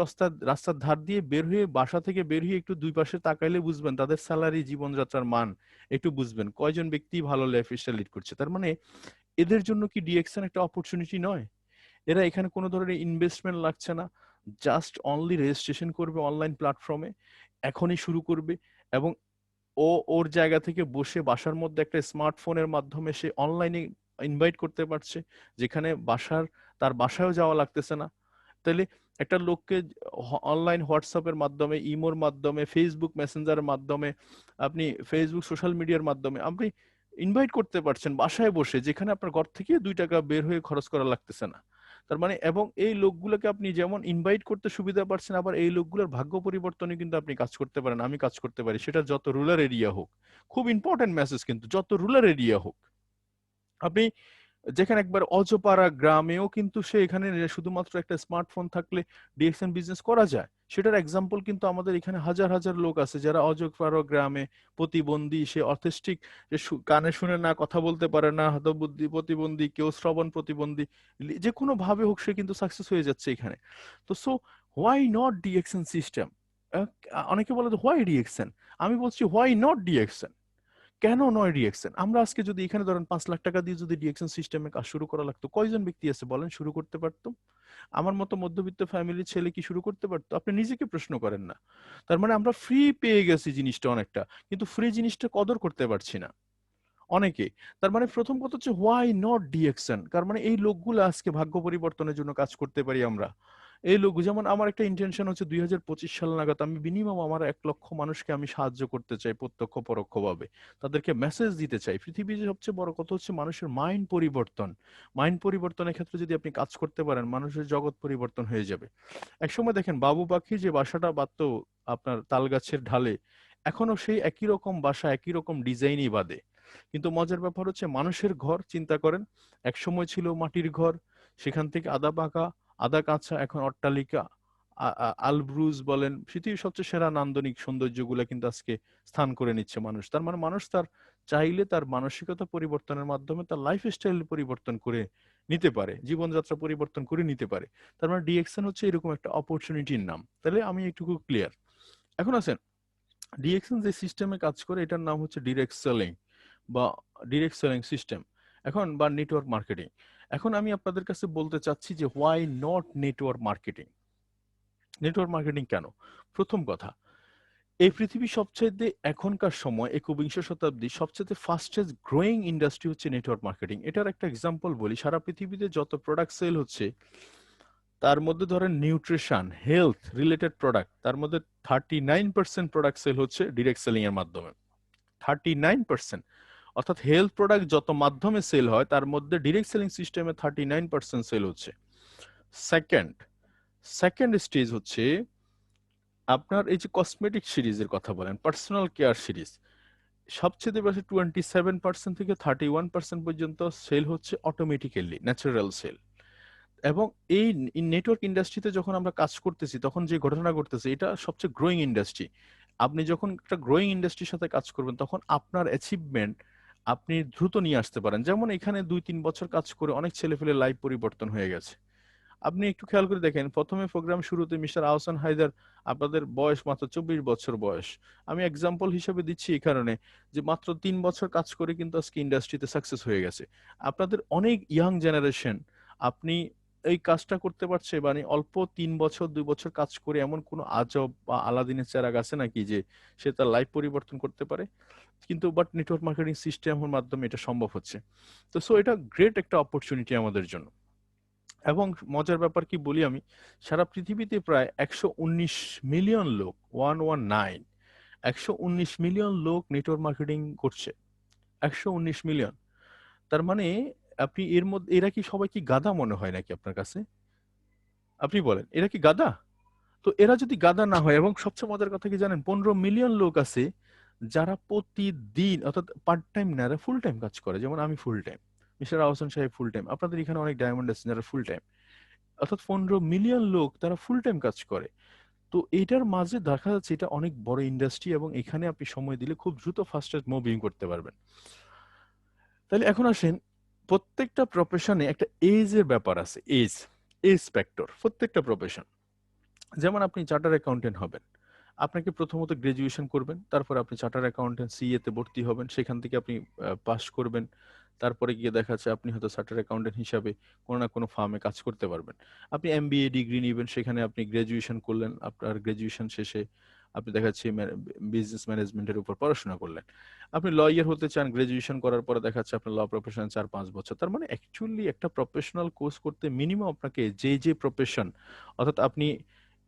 রাস্তার ধার দিয়ে বের হয়ে, বাসা থেকে বের হয়ে একটু দুই পাশে তাকাইলে বুঝবেন তাদের স্যালারি, জীবনযাত্রার মান একটু বুঝবেন, কয়জন ব্যক্তি ভালো লাইফ স্টাইল লিড করছে। তার মানে এদের জন্য কি ডিএক্সএন একটা অপরচুনিটি নয়? এরা এখানে কোনো ধরনের ইনভেস্টমেন্ট লাগছে না, জাস্ট অনলি রেজিস্ট্রেশন করবে অনলাইন প্ল্যাটফর্মে, এখনই শুরু করবে, এবং ওর জায়গা থেকে বসে বাসার মধ্যে একটা স্মার্টফোনের মাধ্যমে সে অনলাইনে ইনভাইট করতে পারছে, যেখানে তার বাসায়ও যাওয়া লাগতেছে না। তাহলে একটা লোককে অনলাইন হোয়াটসঅ্যাপের মাধ্যমে, ইমোর মাধ্যমে, ফেসবুক মেসেঞ্জারের মাধ্যমে, আপনি ফেসবুক সোশ্যাল মিডিয়ার মাধ্যমে আপনি ইনভাইট করতে পারছেন বাসায় বসে, যেখানে আপনার ঘর থেকে 2 টাকা বের হয়ে খরচ করা লাগতেছে না। তার মানে, এবং এই লোকগুলোকে আপনি যেমন ইনভাইট করতে সুবিধা পাচ্ছেন, আবার এই লোকগুলোর ভাগ্য পরিবর্তনে কিন্তু আপনি কাজ করতে পারেন, আমি কাজ করতে পারি, সেটা যত রুরাল এরিয়া হোক। খুব ইম্পর্টেন্ট মেসেজ কিন্তু, যত রুরাল এরিয়া হোক, আপনি যেখানে একবার অজপাড়া গ্রামেও কিন্তু সে এখানে শুধুমাত্র একটা স্মার্টফোন থাকলে ডিএক্সএন বিজনেস করা যায়। সেটার এক্সাম্পল কিন্তু আমাদের এখানে হাজার হাজার লোক আছে যারা অজপাড়া গ্রামে প্রতিবন্ধী, সে অথেস্টিক, যে কানে শুনে না, কথা বলতে পারে না, হতবুদ্ধি প্রতিবন্ধী, কেউ শ্রবণ প্রতিবন্ধী, যে কোনো ভাবে হোক সে কিন্তু সাকসেস হয়ে যাচ্ছে এখানে। তো so why not DXN system? অনেকে বলে হোয়াই ডিএক্সএন, আমি বলছি হোয়াই নট ডিএক্সএন। কেন নয় ডিএক্সএন? আমরা আজকে যদি এখানে ধরেন 5 লাখ টাকা দিয়ে যদি ডিএক্সএন সিস্টেমে কাজ শুরু করা লাগতো, কয়জন ব্যক্তি আছে বলেন শুরু করতে পারতো? আমার মতো মধ্যবিত্ত ফ্যামিলির ছেলে কি শুরু করতে পারতো? আপনি নিজেকে প্রশ্ন করেন না। তার মানে আমরা ফ্রি পেয়ে গেছি জিনিসটা অনেকটা, কিন্তু ফ্রি জিনিসটা কদর করতে পারছি না অনেকে। তার মানে প্রথম কথা হচ্ছে হোয়াই নট ডিএক্সএন, তার মানে এই লোকগুলো আজকে ভাগ্য পরিবর্তনের জন্য কাজ করতে পারি আমরা। এই লোক, যেমন আমার একটা ইন্টেনশন হচ্ছে 2025 সাল নাগাদ আমি মিনিমাম আমার 1 লক্ষ মানুষকে আমি সাহায্য করতে চাই, প্রত্যক্ষ পরোক্ষভাবে তাদেরকে মেসেজ দিতে চাই। পৃথিবীর সবচেয়ে বড় কথা হচ্ছে মানুষের মাইন্ড পরিবর্তন। মাইন্ড পরিবর্তনের ক্ষেত্রে যদি আপনি কাজ করতে পারেন, মানুষের জগৎ পরিবর্তন হয়ে যাবে। একসময় দেখেন বাবু পাখি যে বাসাটা বাঁধতো আপনার তাল গাছের ঢালে, এখনো সেই একই রকম বাসা, একই রকম ডিজাইনই বাঁধে। কিন্তু মজার ব্যাপার হচ্ছে মানুষের ঘর চিন্তা করেন, এক সময় ছিল মাটির ঘর, সেখান থেকে আদা পাকা আদা কাঁচা, এখন অট্টালিকা, আলব্রুজ বলেন, পৃথিবীর সবচেয়ে সেরা নান্দনিক সৌন্দর্যগুলো কিন্তু আজকে স্থান করে নিচ্ছে মানুষ। তার মানে মানুষ তার চাইলে তার মানসিকতা পরিবর্তনের মাধ্যমে তার লাইফ স্টাইল পরিবর্তন করে নিতে পারে, জীবনযাত্রা পরিবর্তন করে নিতে পারে। তার মানে ডিএক্সএন হচ্ছে এরকম একটা অপরচুনিটির নাম। তাহলে আমি একটু ক্লিয়ার। এখন আছেন, ডিএক্সএন যে সিস্টেমে কাজ করে এটার নাম হচ্ছে ডিরেক্ট সেলিং বা ডিরেক্ট সেলিং সিস্টেম, এখন বা নেটওয়ার্ক মার্কেটিং। এখন আমি আপনাদের কাছে বলতে চাচ্ছি যে why not network marketing? Network marketing কেন? প্রথম কথা, এই পৃথিবীর সবচাইতে এখনকার সময় 21 শতাব্দী সবচেয়ে ফাস্টেস্ট গ্রোয়িং ইন্ডাস্ট্রি হচ্ছে নেটওয়ার্ক মার্কেটিং। এটার একটা এক্সাম্পল বলি, সারা পৃথিবীতে যত প্রোডাক্ট সেল হচ্ছে তার মধ্যে ধরেন নিউট্রিশন, হেলথ রিলেটেড প্রোডাক্ট, তার মধ্যে 39% প্রোডাক্ট সেল হচ্ছে ডিরেক্ট সেলিং এর মাধ্যমে। 39%। অর্থাৎ হেলথ প্রোডাক্ট যত মাধ্যমে সেল হয় তার মধ্যে ডিরেক্ট সেলিং সিস্টেমে 39% সেল হচ্ছে। সেকেন্ড সেকেন্ড স্টেজ হচ্ছে আপনার এই যে কসমেটিক সিরিজের কথা বলেন, পার্সোনাল কেয়ার সিরিজ, সবচেয়ে বেশি 27% থেকে 31% পর্যন্ত সেল হচ্ছে অটোমেটিক্যালি, ন্যাচারাল সেল। এবং এই নেটওয়ার্ক ইন্ডাস্ট্রিতে যখন আমরা কাজ করতেছি তখন যে ঘটনা ঘটতেছে, এটা সবচেয়ে গ্রোয়িং ইন্ডাস্ট্রি। আপনি যখন একটা গ্রোয়িং ইন্ডাস্ট্রির সাথে কাজ করবেন তখন আপনার অ্যাচিভমেন্ট আপনি দ্রুত নিয়ে আসতে পারেন। যেমন এখানে 2-3 বছর কাজ করে অনেক ছেলেপেলে লাইফ পরিবর্তন হয়ে গেছে। আপনি একটু খেয়াল করে দেখেন, প্রথমে প্রোগ্রাম শুরুতে মিস্টার আহসান হায়দার, আপনাদের বয়স মাত্র 24 বছর বয়স। আমি এক্সাম্পল হিসেবে দিচ্ছি এই কারণে যে মাত্র 3 বছর কাজ করে কিন্তু আজকে ইন্ডাস্ট্রিতে সাকসেস হয়ে গেছে। আপনাদের অনেক ইয়াং জেনারেশন, আপনি এই কাজটা করতে পারছে, মানে অল্প 3 বছর 2 বছর কাজ করে এমন কোনো আজব বা আলাদিনের চেরাগ আছে নাকি যে সে তার লাইফ পরিবর্তন করতে পারে? কিন্তু বাট নেটওয়ার্ক মার্কেটিং সিস্টেমের মাধ্যমে এটা সম্ভব হচ্ছে। তো সো এটা গ্রেট একটা অপরচুনিটি আমাদের জন্য। এবং মজার ব্যাপার কি বলি আমি, সারা পৃথিবীতে প্রায় 119 মিলিয়ন লোক, 119, 119 মিলিয়ন লোক নেটওয়ার্ক মার্কেটিং করছে। 119 মিলিয়ন। তার মানে আপনি এর মধ্যে, এরা কি সবাই কি গাধা মনে হয় নাকি আপনার কাছে? আপনি বলেন, এরা কি গাধা? তো এরা যদি গাধা না হয়, এবং সবচেয়ে মজার কথা কি জানেন, 15 মিলিয়ন লোক আছে যারা প্রতিদিন, অর্থাৎ পার্ট টাইম না, এরা ফুল টাইম কাজ করে। যেমন আমি ফুল টাইম, মিস্টার আহসান সাহেব ফুল টাইম, আপনাদের এখানে অনেক ডায়মন্ড আছে যারা ফুল টাইম। অর্থাৎ 15 মিলিয়ন লোক তারা ফুল টাইম কাজ করে। তো এটার মাঝে দেখা যাচ্ছে এটা অনেক বড় ইন্ডাস্ট্রি, এবং এখানে আপনি সময় দিলে খুব দ্রুত ফাস্টেস্ট মুভিং করতে পারবেন। তাহলে এখন আসেন, প্রত্যেকটা প্রফেশনে একটা এজ এর ব্যাপার আছে, এজ, এজ ফ্যাক্টর প্রত্যেকটা প্রফেশন। যেমন আপনি চার্টার অ্যাকাউন্টেন্ট হবেন, আপনাকে প্রথমত গ্রাজুয়েশন করবেন, তারপর আপনি চার্টার অ্যাকাউন্টেন্ট সিএ তে ভর্তি হবেন, সেখান থেকে আপনি পাস করবেন, তারপরে গিয়ে দেখা যাচ্ছে আপনি হয়তো চার্টার্ড অ্যাকাউন্টেন্ট হিসাবে কোনো না কোনো ফার্মে কাজ করতে পারবেন। আপনি এমবিএ ডিগ্রি নিবেন, সেখানে আপনি গ্র্যাজুয়েশন করলেন, আপনার গ্র্যাজুয়েশন শেষে আপনি দেখা যাচ্ছে বিজনেস ম্যানেজমেন্টের উপর পড়াশোনা করলেন। আপনি লয়ার হতে চান, গ্র্যাজুয়েশন করার পরে দেখা যাচ্ছে আপনার ল প্রফেশনে 4-5 বছর। তার মানে অ্যাকচুয়ালি একটা প্রফেশনাল কোর্স করতে মিনিমাম আপনাকে যে প্রফেশন, অর্থাৎ আপনি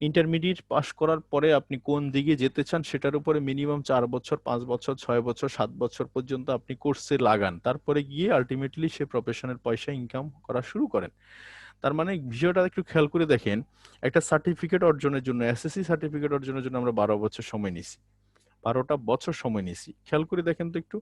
ইন্টারমিডিয়েট পাস করার পরে আপনি কোন দিকে যেতে চান সেটার উপরে মিনিমাম 4 বছর, 5 বছর, 6 বছর, 7 বছর পর্যন্ত আপনি কোর্সে লাগান, তারপরে গিয়ে আলটিমেটলি সে প্রফেশনের পয়সা ইনকাম করা শুরু করেন। তার মানে বিষয়টা একটু খেয়াল করে দেখেন, একটা সার্টিফিকেট অর্জনের জন্য, এসএসসি সার্টিফিকেট অর্জনের জন্য আমরা 12 বছর সময় নিছি, 12টা বছর সময় নিছি, খেয়াল করে দেখেন তো একটু।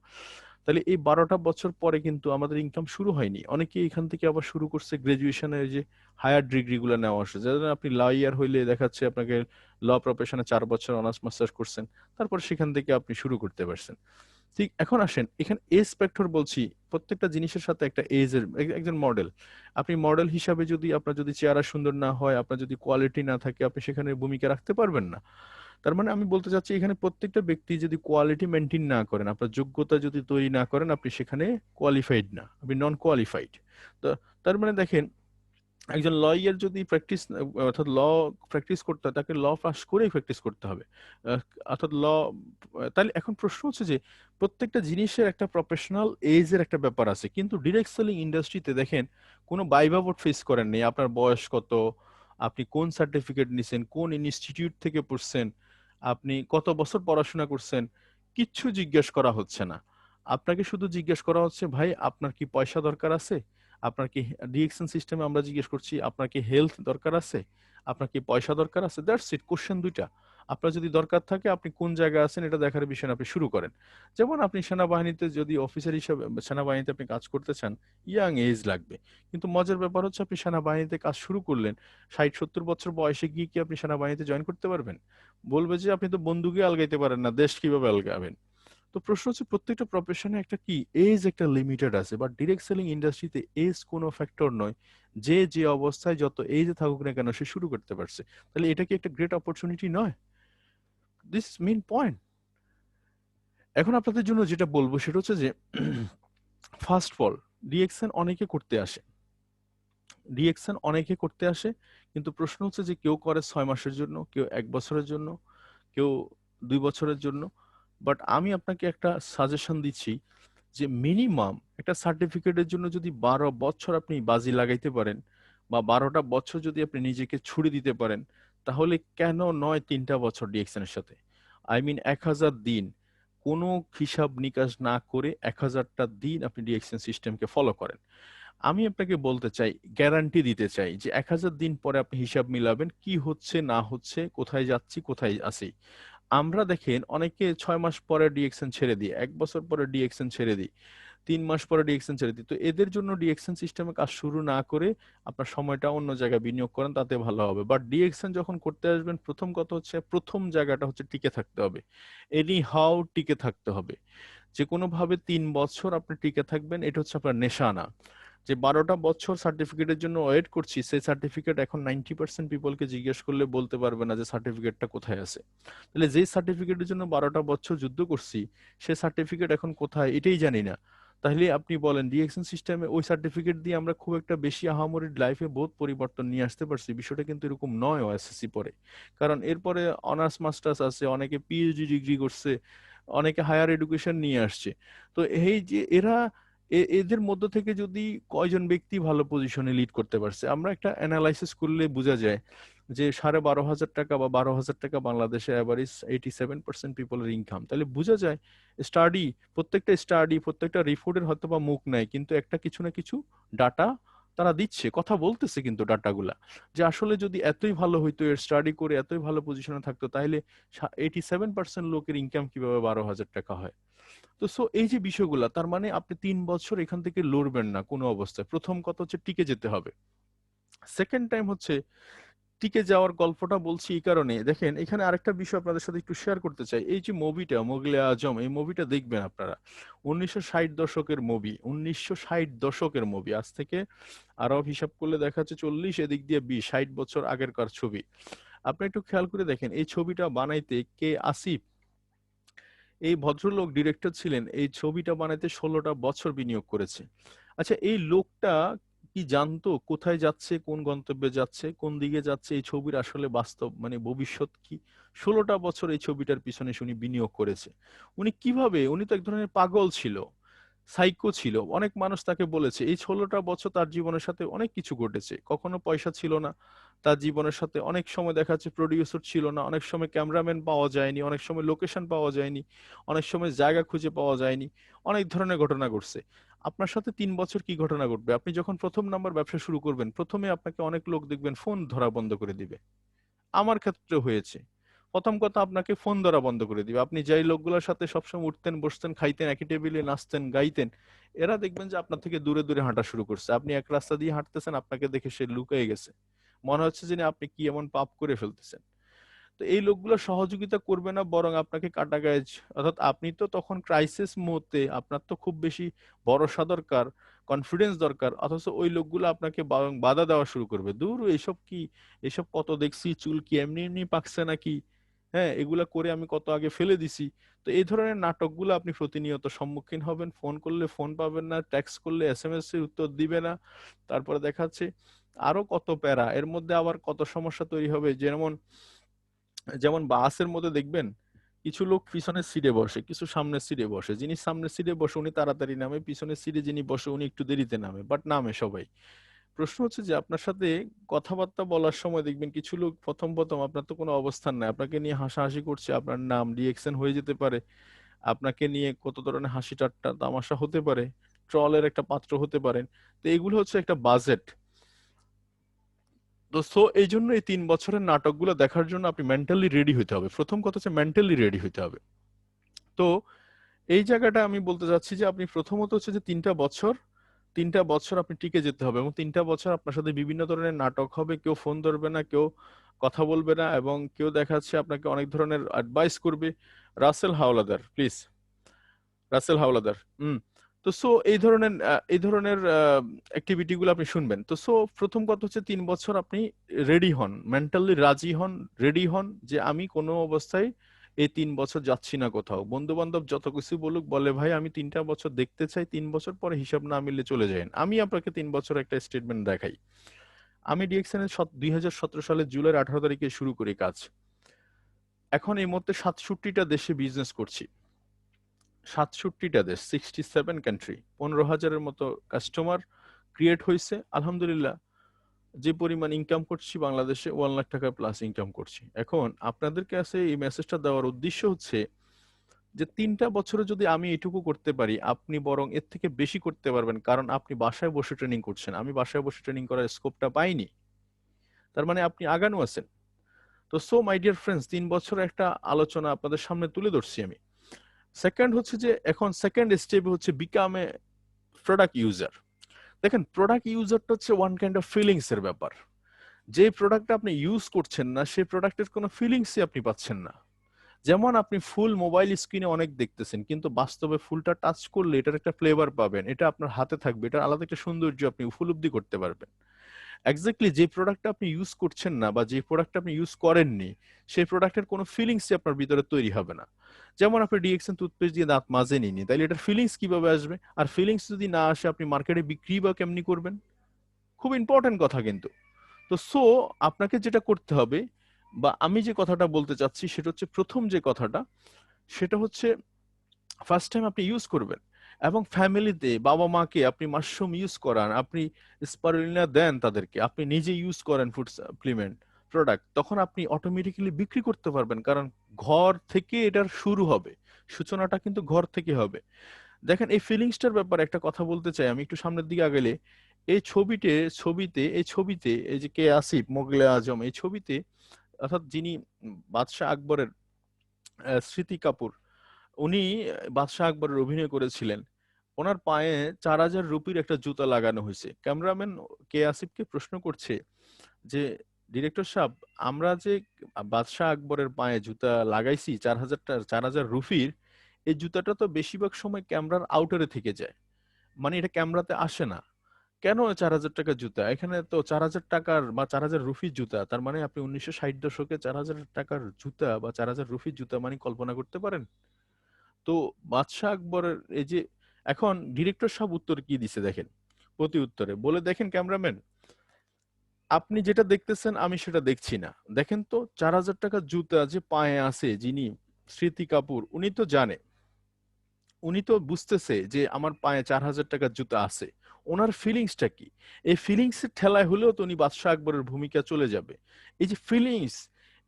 তাহলে এই 12টা বছর পরে কিন্তু আমাদের ইনকাম শুরু হয়নি, অনেকে এখান থেকে আবার শুরু করছে গ্রাজুয়েশনের যে হায়ার ডিগ্রি গুলো নেওয়া আসছে, যেমন আপনি লয়ার হইলে দেখাচ্ছে আপনাকে ল প্রফেশনে 4 বছর অনার্স মাস্টার্স করছেন, তারপর সেখান থেকে আপনি শুরু করতে পারছেন। ঠিক, এখন আসেন এখানে এজ ফ্যাক্টর বলছি, প্রত্যেকটা জিনিসের সাথে একটা এজ এর একজন মডেল, আপনি মডেল হিসাবে যদি আপনার যদি চেহারা সুন্দর না হয়, আপনার যদি কোয়ালিটি না থাকে, আপনি সেখানে ভূমিকা রাখতে পারবেন না। তার মানে আমি বলতে চাচ্ছি এখানে প্রত্যেকটা ব্যক্তি যদি কোয়ালিটি মেনটেন না করেন, আপনার যোগ্যতা যদি তৈরি না করেন, আপনি সেখানে কোয়ালিফাইড না, আপনি নন কোয়ালিফাইড। তো তার মানে দেখেন, একজন লয়ার যদি প্র্যাকটিস, অর্থাৎ ল প্র্যাকটিস করতে হয়, তাকে ল পাস করেই প্র্যাকটিস করতে হবে। আহ, অর্থাৎ ল, তাহলে এখন প্রশ্ন হচ্ছে যে প্রত্যেকটা জিনিসের একটা প্রফেশনাল এজের একটা ব্যাপার আছে, কিন্তু ডিরেক্ট সেলিং ইন্ডাস্ট্রিতে দেখেন কোনো বাইবা বোর্ড ফেস করেন নেই, আপনার বয়স কত, আপনি কোন সার্টিফিকেট নিছেন, কোন ইনস্টিটিউট থেকে পড়ছেন, আপনি কত বছর পড়াশোনা করছেন, কিচ্ছু জিজ্ঞেস করা হচ্ছে না। আপনাকে শুধু জিজ্ঞেস করা হচ্ছে, ভাই আপনার কি পয়সা দরকার আছে, আপনার কি, ডিএকশন সিস্টেমে আমরা জিজ্ঞেস করছি আপনার কি হেলথ দরকার আছে, আপনার কি পয়সা দরকার আছে, দ্যাটস ইট, কোশ্চেন দুইটা। আপনার যদি দরকার থাকে, আপনি কোন জায়গায় আছেন এটা দেখার বিষয় আপনি শুরু করেন। যেমন আপনি সেনাবাহিনীতে যদি অফিসার হিসাবে সেনাবাহিনীতে আপনি কাজ করতে চান, ইয়াং এজ লাগবে, কিন্তু মজার ব্যাপার হচ্ছে আপনি সেনাবাহিনীতে কাজ শুরু করলেন, 60-70 বছর বয়সে গিয়ে কি আপনি সেনাবাহিনীতে জয়েন করতে পারবেন? বলবে যে আপনি তো বন্দুকে আলগাইতে পারেন না, দেশ কিভাবে আলগাবেন? তো প্রশ্ন হচ্ছে প্রত্যেকটা প্রফেশনে একটা কি এজ একটা লিমিটেড আছে, বাট ডিরেক্ট সেলিং ইন্ডাস্ট্রিতে এজ কোনো ফ্যাক্টর নয়, যে যে অবস্থায় যত এজে থাকুক না কেন সে শুরু করতে পারছে। তাহলে এটা কি একটা গ্রেট অপরচুনিটি নয়? This main point. এখন আপনাদের জন্য যেটা বলবো সেটা হচ্ছে যে ফার্স্ট অফ অল, ডিএক্সএন অনেকে করতে আসে, ডিএক্সএন অনেকে করতে আসে, কিন্তু প্রশ্ন হচ্ছে যে কেউ করে 6 মাসের জন্য, কেউ 1 বছরের জন্য, কেউ 2 বছরের জন্য। বাট আমি আপনাকে একটা সাজেশন দিচ্ছি যে মিনিমাম একটা সার্টিফিকেটের জন্য যদি 12 বছর আপনি বাজি লাগাইতে পারেন, বা 12টা বছর যদি আপনি নিজেকে ছুড়ে দিতে পারেন, তাহলে কেন নয় 3টা বছর ডিএক্সএন এর সাথে? আই মিন 1000 দিন কোনো হিসাব নিকাশ না করে 1000টা দিন আপনি ডিএক্সএন সিস্টেমকে ফলো করেন। আমি আপনাকে বলতে চাই, গ্যারান্টি দিতে চাই যে 1000 দিন পরে আপনি হিসাব মিলাবেন কি হচ্ছে না হচ্ছে, কোথায় যাচ্ছি কোথায় আছি। আমরা দেখেন অনেকে 6 মাস পরে ডিএক্সএন ছেড়ে দিই, 1 বছর পরে ডিএক্সএন ছেড়ে দিই, 3 মাস পরে ডিএক্সএন ছেড়ে দিই। তো এদের জন্য ডিএক্সএন সিস্টেমে কাজ শুরু না করে আপনার সময়টা অন্য জায়গায় বিনিয়োগ করেন, তাতে ভালো হবে। বাট ডিএক্সএন যখন করতে আসবেন, প্রথম কথা হচ্ছে, প্রথম জায়গাটা হচ্ছে টিকে থাকতে হবে, এনি হাউ টিকে থাকতে হবে। যে কোনো ভাবে 3 বছর আপনি টিকে থাকবেন, এটা হচ্ছে আপনার নেশা না। যে 12টা বছর সার্টিফিকেটের জন্য ওয়েট করছি, সেই সার্টিফিকেট এখন 90% পিপলকে জিজ্ঞেস করলে বলতে পারবে না যে সার্টিফিকেটটা কোথায় আছে। তাহলে যে সার্টিফিকেটের জন্য 12টা বছর যুদ্ধ করছি, সে সার্টিফিকেট এখন কোথায় এটাই জানি না। তাহলে আপনি বলেন ডিএক্সএন সিস্টেমে ওই সার্টিফিকেট দিয়ে আমরা খুব একটা বেশি আহামরি লাইফে বহুত পরিবর্তন নিয়ে আসতে পারছি? বিষয়টা কিন্তু এরকম নয় এসএসসি পরে। কারণ এরপরে অনার্স মাস্টার্স আছে, অনেকে পিএইচডি ডিগ্রি করছে, অনেকে হায়ার এডুকেশন নিয়ে আসছে। তো এই যে এরা, এদের মধ্য থেকে যদি কয়জন ব্যক্তি ভালো পজিশনে লিড করতে পারছে, আমরা একটা অ্যানালাইসিস করলে বোঝা যায় যে 12,500 টাকা বা 12,000 টাকা বাংলাদেশে অ্যাভারেজ 87% পিপলের ইনকাম। তাহলে বোঝা যায় স্টাডি, প্রত্যেকটা স্টাডি প্রত্যেকটা রিপোর্টের হয়তো বা মুখ নাই, কিন্তু একটা কিছু না কিছু ডাটা তারা দিচ্ছে, কথা বলতেছে কিন্তু ডাটাগুলা, যে আসলে যদি এতই ভালো হইতো, এর স্টাডি করে এতই ভালো পজিশনে থাকতো, তাহলে 87% লোকের ইনকাম কিভাবে 12,000 টাকা হয়? তো সো এই যে বিষয়গুলা, তার মানে আপনি 3 বছর এখান থেকে লড়বেন না কোনো অবস্থায়। প্রথম কথা হচ্ছে টিকে যেতে হবে। সেকেন্ড টাইম হচ্ছে, টিকে যাওয়ার গল্পটা বলছি এই কারণে, দেখেন এখানে আরেকটা বিষয় আপনাদের সাথে একটু শেয়ার করতে চাই। এই যে মুভিটা মোগলে আজম, এই মুভিটা দেখবেন আপনারা, 1960 দশকের মুভি, 1960 দশকের মুভি, আজ থেকে আরো হিসাব করলে দেখা যাচ্ছে 40, এদিক দিয়ে 20, 60 বছর আগেরকার ছবি। আপনি একটু খেয়াল করে দেখেন এই ছবিটা বানাইতে কে, আসিফ, এই ভদ্রলোক ডিরেক্টর ছিলেন, এই ছবিটা বানাতে 16টা বছর বিনিয়োগ করেছে। আচ্ছা, এই লোকটা কি জানতো কোথায় যাচ্ছে, কোন গন্তব্যে যাচ্ছে, কোন দিকে যাচ্ছে, এই ছবির আসলে বাস্তব মানে ভবিষ্যৎ কি? 16টা বছর এই ছবিটার পিছনে উনি বিনিয়োগ করেছে। উনি কিভাবে, উনি তো এক ধরনের পাগল ছিল, সাইকো ছিল। অনেক মানুষ তাকে বলেছে এই 16টা বছর তার জীবনের সাথে অনেক কিছু ঘটেছে, কখনো পয়সা ছিল না তার জীবনের সাথে, অনেক সময় দেখা যাচ্ছে প্রডিউসার ছিল না, অনেক সময় ক্যামেরাম্যান পাওয়া যায়নি, অনেক সময় লোকেশন পাওয়া যায়নি, অনেক সময় জায়গা খুঁজে পাওয়া যায়নি, অনেক ধরনের ঘটনা ঘটছে। আপনার সাথে 3 বছর কি ঘটনা ঘটবে? আপনি যখন প্রথম নাম্বার ব্যবসা শুরু করবেন, প্রথমে আপনাকে অনেক লোক দেখবেন ফোন ধরা বন্ধ করে দিবে। আমার ক্ষেত্রে হয়েছে। প্রথম কথা, আপনাকে ফোন ধরা বন্ধ করে দিবে। আপনি যেই লোকগুলোর সাথে সবসময় উঠতেন, বসতেন, খাইতেন, একই টেবিলে নাচতেন, গাইতেন, এরা দেখবেন যে আপনার থেকে দূরে দূরে হাঁটা শুরু করছে। আপনি এক রাস্তা দিয়ে হাঁটতেছেন, আপনাকে দেখে সে লুকিয়ে গেছে। মনে হচ্ছে যে না, আপনি কি এমন পাপ করে ফেলতেছেন। তো এই লোকগুলো সহযোগিতা করবে না, বরং আপনাকে কাটা গায়ে, অর্থাৎ আপনি তো তখন ক্রাইসিস মুহূর্তে, আপনার তো খুব বেশি ভরসা দরকার, কনফিডেন্স দরকার, অথচ ওই লোকগুলো আপনাকে বাধা দেওয়া শুরু করবে। দূর, এইসব কি, এসব কত দেখছি, চুল কি এমনি এমনি পাকছে নাকি, হ্যাঁ এগুলা করে আমি কত আগে ফেলে দিছি। তো এই ধরনের নাটকগুলো আপনি প্রতিনিয়ত সম্মুখীন হবেন। ফোন করলে ফোন পাবেন না, টেক্সট করলে এসএমএস এর উত্তর দিবে না, তারপরে দেখাচ্ছে আরো কত প্যারা, এর মধ্যে আবার কত সমস্যা তৈরি হবে। যেমন যেমন বাসের মধ্যে দেখবেন কিছু লোক পিছনের সিটে বসে, কিছু সামনের সিটে বসে। যিনি সামনের সিটে বসে উনি তাড়াতাড়ি নামে, পিছনের সিটে যিনি বসে উনি একটু দেরিতে নামে, বাট নামে সবাই। প্রশ্ন হচ্ছে যে আপনার সাথে কথাবার্তা বলার সময় দেখবেন কিছু লোক প্রথম প্রথম, আপনার তো কোনো অবস্থান নাই, আপনাকে নিয়ে হাসাহাসি করছে, আপনার নাম রিয়েকশন হয়ে যেতে পারে, আপনাকে নিয়ে কত ধরনের হাসি ঠাট্টা তামাশা হতে পারে, ট্রলের একটা পাত্র হতে পারেন। তো এগুলো হচ্ছে একটা বাজেট। তো সো এই জন্য এই 3 বছরের নাটকগুলো দেখার জন্য আপনি মেন্টালি রেডি হতে হবে। প্রথম কথা হচ্ছে মেন্টালি রেডি হতে হবে। তো এই জায়গাটা আমি বলতে চাচ্ছি যে আপনি প্রথমত হচ্ছে যে 3টা বছর, 3টা বছর আপনি টিকে যেতে হবে, এবং 3টা বছর আপনার সাথে বিভিন্ন ধরনের নাটক হবে, কেউ ফোন ধরবে না, কেউ কথা বলবে না, এবং কেউ দেখাচ্ছে আপনাকে অনেক ধরনের অ্যাডভাইস করবে। রাসেল হাওলাদার, প্লিজ, রাসেল হাওলাদার। তো সো এই ধরনের অ্যাক্টিভিটি গুলো আপনি শুনবেন। তো সো প্রথম কথা হচ্ছে 3 বছর আপনি রেডি হন, মেন্টালি রাজি হন, রেডি হন যে আমি কোনো অবস্থায় এই 3 বছর যাচ্ছি না কোথাও। বন্ধু বান্ধব যত কিছু বলুক, বলে ভাই আমি 3টা বছর দেখতে চাই, 3 বছর পরে হিসাব না মিললে চলে যাবেন। আমি আপনাকে 3 বছর একটা স্টেটমেন্ট দেখাই। আমি ডিএক্সএন এর 2017 সালের জুলাইয়ের 18 তারিখে শুরু করি কাজ। এখন এই মুহূর্তে 67টা দেশে বিজনেস করছি। 67টা দেশ, 67 কান্ট্রি, 15,000-এর মতো কাস্টমার ক্রিয়েট হয়েছে আলহামদুলিল্লাহ। যে পরিমাণ ইনকাম করছি বাংলাদেশে 1 লাখ টাকা প্লাস ইনকাম করছি। এখন আপনাদের কাছে এই মেসেজটা দেওয়ার উদ্দেশ্য হচ্ছে যে 3টা বছরে যদি আমি এটুকু করতে পারি, আপনি বরং এর থেকে বেশি করতে পারবেন, কারণ আপনি বাসায় বসে ট্রেনিং করছেন। আমি বাসায় বসে ট্রেনিং করার স্কোপটা পাইনি, তার মানে আপনি আগানো আছেন। তো সো মাই ডিয়ার ফ্রেন্ডস, 3 বছর একটা আলোচনা আপনাদের সামনে তুলে ধরছি আমি। সেকেন্ড হচ্ছে যে এখন সেকেন্ড স্টেপ হচ্ছে বিকাম এ প্রোডাক্ট ইউজার। দেখেন, প্রোডাক্ট ইউজারটা হচ্ছে ওয়ান কাইন্ড অফ ফিলিংস এর ব্যাপার। যে প্রোডাক্টটা আপনি ইউজ করছেন না, সেই প্রোডাক্টের কোনো ফিলিংসই আপনি পাচ্ছেন না। যেমন আপনি ফুল মোবাইল স্ক্রিনে অনেক দেখতেছেন, কিন্তু বাস্তবে ফুলটা টাচ করলে এটার একটা ফ্লেভার পাবেন, এটা আপনার হাতে থাকবে, এটা আলাদা একটা সৌন্দর্য আপনি উপলব্ধি করতে পারবেন। এক্স্যাক্টলি যে প্রোডাক্টটা আপনি ইউজ করছেন না বা যে প্রোডাক্টটা আপনি ইউজ করেননি, সেই প্রোডাক্টের কোনো ফিলিংসই আপনার ভিতরে তৈরি হবে না। যেমন আপনি ডিএক্সএন টুথপেস্ট দিয়ে দাঁত মাজেননি, তাইলে এটার ফিলিংস কিভাবে আসবে? আর ফিলিংস যদি না আসে, আপনি মার্কেটে বিক্রি বা কেমনি করবেন? খুব ইম্পর্টেন্ট কথা কিন্তু। তো সো আপনাকে যেটা করতে হবে, বা আমি যে কথাটা বলতে চাচ্ছি সেটা হচ্ছে, প্রথম যে কথাটা সেটা হচ্ছে ফার্স্ট টাইম আপনি ইউজ করবেন, এবং ফ্যামিলিতে বাবা মাকে আপনি মাশরুম ইউজ করান, আপনি স্পারুলিনা দেন তাদেরকে, আপনি নিজে ইউজ করেন ফুড সাপ্লিমেন্ট প্রোডাক্ট, তখন আপনি অটোমেটিক্যালি বিক্রি করতে পারবেন, কারণ ঘর থেকে এটার শুরু হবে, সূচনাটা কিন্তু ঘর থেকে হবে। দেখেন, এই ফিলিংসটার ব্যাপারে একটা কথা বলতে চাই আমি, একটু সামনের দিকে আগেলে। এই ছবিতে এই যে কে আসিফ মোগলে আজম, এই ছবিতে অর্থাৎ যিনি বাদশাহ আকবরের স্মৃতি কাপুর, উনি বাদশাহ আকবরের অভিনয় করেছিলেন। ওনার পায়ে 4,000 রুপির একটা জুতা লাগানো হয়েছে। ক্যামেরাম্যান কে আসিফকে প্রশ্ন করছে যে ডিরেক্টর সাহেব, আমরা যে বাদশাহ আকবরের পায়ে জুতা লাগাইছি 4,000 রুপির, এই জুতাটা তো বেশিরভাগ সময় ক্যামেরার আউটারে থেকে যায়, মানে এটা ক্যামেরাতে আসে না। কেন 4,000 টাকার জুতা? এখানে তো 4,000 টাকার বা 4,000 রুপির জুতা, তার মানে আপনি 1960 দশকে 4,000 টাকার জুতা বা 4,000 রুপির জুতা মানে কল্পনা করতে পারেন? তো বাদশাহ আকবরের এই যে এখন ডিরেক্টর সাহেব উত্তর কি দিছে দেখেন, প্রতি উত্তরে বলে দেখেন ক্যামেরাম্যান, আপনি যেটা দেখতেছেন আমি সেটা দেখছি না। দেখেন তো 4,000 টাকার জুতা যে পায়ে আছে, যিনি স্মৃতি কাপুর, উনি তো জানে, উনি তো বুঝতেছে যে আমার পায়ে 4,000 টাকার জুতা আছে। ওনার ফিলিংসটা কি? এই ফিলিংস এর ঠেলায় হলেও তো উনি বাদশাহ আকবরের ভূমিকা চলে যাবে। এই যে ফিলিংস,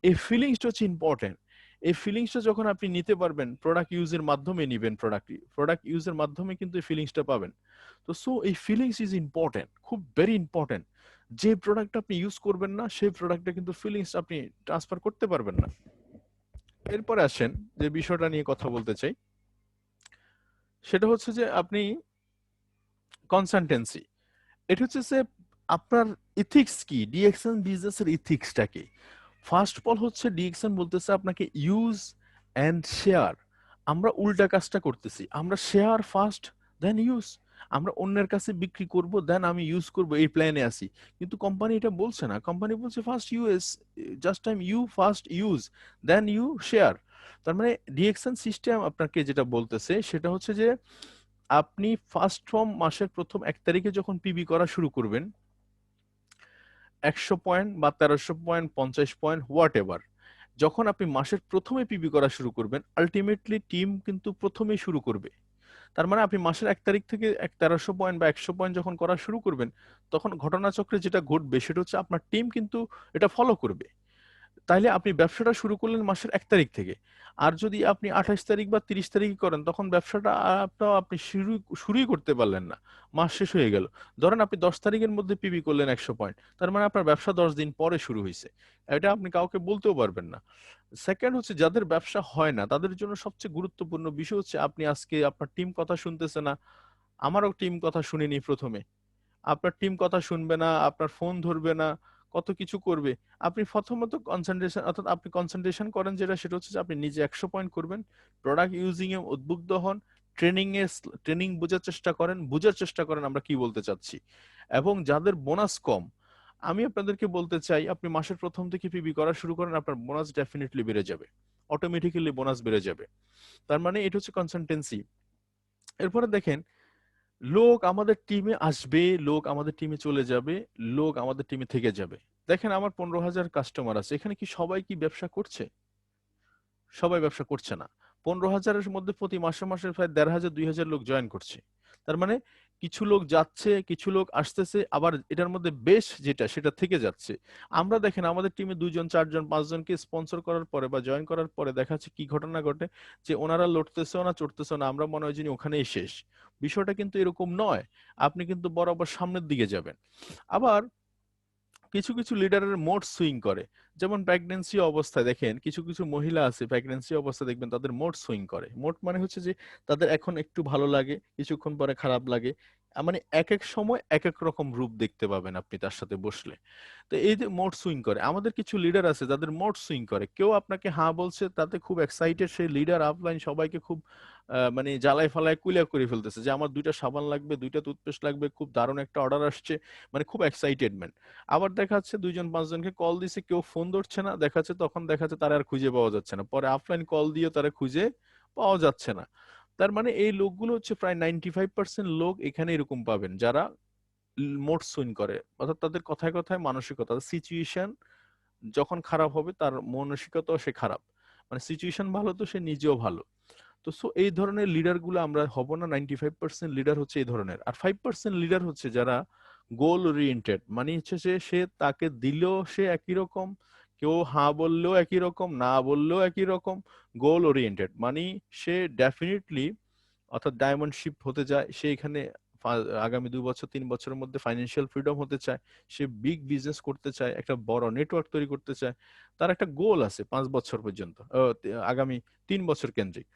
এই ফিলিংসটা হচ্ছে ইম্পর্টেন্ট। এই ফিলিংসটা যখন আপনি নিতে পারবেন, প্রোডাক্ট ইউজের মাধ্যমে নিবেন, প্রোডাক্ট ইউজের মাধ্যমে কিন্তু এই ফিলিংসটা পাবেন। তো সো এই ফিলিংস ইজ ইম্পর্টেন্ট, খুব ভেরি ইম্পর্টেন্ট। যে প্রোডাক্ট আপনি ইউজ করবেন না, সেই প্রোডাক্টে কিন্তু ফিলিংস আপনি ট্রান্সফার করতে পারবেন না। এরপরে আসেন যে বিষয়টা নিয়ে কথা বলতে চাই, সেটা হচ্ছে যে আপনি কনসালটেন্সি, এটা হচ্ছে যে আপনার ইথিক্স কি, ডিএক্সএন বিজনেসের ইথিক্সটা কি। ফার্স্ট অফ অল হচ্ছে ডিএক্সএন বলতেছে আপনাকে ইউজ অ্যান্ড শেয়ার। আমরা উল্টা কাজটা করতেছি, আমরা শেয়ার ফার্স্ট দেন ইউজ। আমরা অন্যের কাছে বিক্রি করব দেন আমি ইউজ করব, এই প্ল্যানে আছি। কিন্তু কোম্পানি এটা বলছে না, কোম্পানি বলছে first use, just time you first use then you share. তার মানে ডিএক্সএন সিস্টেম আপনাকে যেটা বলতেছে সেটা হচ্ছে যে আপনি ফার্স্ট ফ্রম মাসের প্রথম 1 তারিখে যখন পিবি করা শুরু করবেন, 100 পয়েন্ট বা 1300 পয়েন্ট, 50 পয়েন্ট, হোয়াট এভার, যখন আপনি মাসের প্রথমে পিবি করা শুরু করবেন, আলটিমেটলি টিম কিন্তু প্রথমেই শুরু করবে। তার মানে আপনি মাসের 1 তারিখ থেকে 1300 পয়েন্ট বা 100 পয়েন্ট যখন করা শুরু করবেন, তখন ঘটনাচক্রে যেটা ঘটবে সেটা হচ্ছে আপনার টিম কিন্তু এটা ফলো করবে। তাইলে আপনি ব্যবসাটা শুরু করলেন মাসের 1 তারিখ থেকে। আর যদি আপনি 28 তারিখ বা 30 তারিখে করেন, তখন ব্যবসাটা আপনার আপনি শুরুই করতে পারলেন না, মাস শেষ হয়ে গেল। ধরেন আপনি 10 তারিখের মধ্যে পিবি করলেন 100 পয়েন্ট, তার মানে আপনার ব্যবসা 10 দিন পরে শুরু হয়েছে। এটা আপনি কাউকে বলতেও পারবেন না। সেকেন্ড হচ্ছে যাদের ব্যবসা হয় না তাদের জন্য সবচেয়ে গুরুত্বপূর্ণ বিষয় হচ্ছে আপনি আজকে আপনার টিম কথা শুনতেছে না। আমারও টিম কথা শুনিনি প্রথমে। আপনার টিম কথা শুনবে না, আপনার ফোন ধরবে না, কত কিছু করবে। আপনি প্রথমত কনসেন্ট্রেশন, অর্থাৎ আপনি কনসেন্ট্রেশন করেন যেটা, সেটা হচ্ছে যে আপনি নিজে 100 পয়েন্ট করবেন, প্রোডাক্ট ইউজিং এ উদ্বুদ্ধ হন, ট্রেনিং বোঝার চেষ্টা করেন, আমরা কি বলতে চাচ্ছি। এবং যাদের বোনাস কম, আমি আপনাদেরকে বলতে চাই আপনি মাসের প্রথম থেকে পিবি করা শুরু করেন, আপনার বোনাস ডেফিনেটলি বেড়ে যাবে, অটোমেটিক্যালি বোনাস বেড়ে যাবে। তার মানে এটা হচ্ছে কনসেন্টেন্সি। এরপরে দেখেন, লোক আমাদের টিমে আসবে, লোক আমাদের টিমে চলে যাবে, লোক আমাদের টিমে থেকে যাবে। দেখেন আমার 15,000 কাস্টমার আছে, এখানে কি সবাই কি ব্যবসা করছে? সবাই ব্যবসা করছে না। 15,000-এর মধ্যে প্রতি মাসে মাসে প্রায় 1,500 2,000 লোক জয়েন করছে। তার মানে কিছু লোক যাচ্ছে, কিছু লোক আসতেছে, আবার এটার মধ্যে বেশ যেটা সেটা থেকে যাচ্ছে। আমরা দেখেন আমাদের টিমে 2 জন 4 জন 5 জনকে স্পন্সর করার পরে বা জয়েন করার পরে দেখা যাচ্ছে কি ঘটনা ঘটে, যে ওনারা লড়তেছেও না চড়তেছেও না, আমরা মনে হয় যিনি ওখানেই শেষ। বিষয়টা কিন্তু এরকম নয়, আপনি কিন্তু বরাবর সামনের দিকে যাবেন। আবার কিছু কিছু লিডারের মোড সুইং করে, যেমন প্রেগন্যান্সি অবস্থায় দেখেন কিছু কিছু মহিলা আছে, প্রেগন্যান্সি অবস্থায় দেখবেন তাদের মোড সুইং করে। মোড মানে হচ্ছে যে তাদের এখন একটু ভালো লাগে, কিছুক্ষণ পরে খারাপ লাগে। মানে এক এক সময় এক এক রকম রূপ দেখতে পাবেন আপনি তার সাথে বসলে। তো এই যে মোড সুইং করে, আমাদের কিছু লিডার আছে যাদের মোড সুইং করে। কেউ আপনাকে হ্যাঁ বলছে, তাতে খুব এক্সাইটেড, সেই লিডার আপলাইন সবাইকে খুব মানে জ্বালায় ফালায় কুলিয়া করে ফেলতেছে যে আমার 2টা সাবান লাগবে, 2টা টুথপেস্ট লাগবে, খুব দারুণ একটা অর্ডার আসছে, মানে খুব এক্সাইটেডমেন্ট। আবার দেখা যাচ্ছে 2 জন 5 জনকে কল দিছে, কেউ ফোন ধরছে না, দেখা যাচ্ছে তখন দেখা যাচ্ছে তারা আর খুঁজে পাওয়া যাচ্ছে না, পরে অফলাইন কল দিয়ে তারা খুঁজে পাওয়া যাচ্ছে না। তার মানে এই লোকগুলো হচ্ছে প্রায় 95% লোক এখানে এরকম পাবেন যারা মোড সুইং করে, অর্থাৎ তাদের কথায় কথায় মানসিকতা, সিচুয়েশন যখন খারাপ হবে তার মানসিকতাও সে খারাপ, মানে সিচুয়েশন ভালো তো সে নিজেও ভালো। তো সো এই ধরনের লিডার গুলো আমরা হব না। 95% লিডার হচ্ছে এই ধরনের। আর 5% লিডার হচ্ছে যারা গোল ওরিয়েন্টেড, মানে হচ্ছে যে সে তাকে দিলেও সে একই রকম, কেউ হ্যাঁ বললেও একই রকম, না বললেও একই রকম। গোল ওরিয়েন্টেড মানে সে ডেফিনেটলি, অর্থাৎ ডায়মন্ড শিপ হতে যায় সে, এখানে আগামী 2 বছর 3 বছরের মধ্যে ফাইন্যান্সিয়াল ফ্রিডম হতে চায়, সে বিগ বিজনেস করতে চায়, একটা বড় নেটওয়ার্ক তৈরি করতে চায়, তার একটা গোল আছে 5 বছর পর্যন্ত, আগামী 3 বছর কেন্দ্রিক।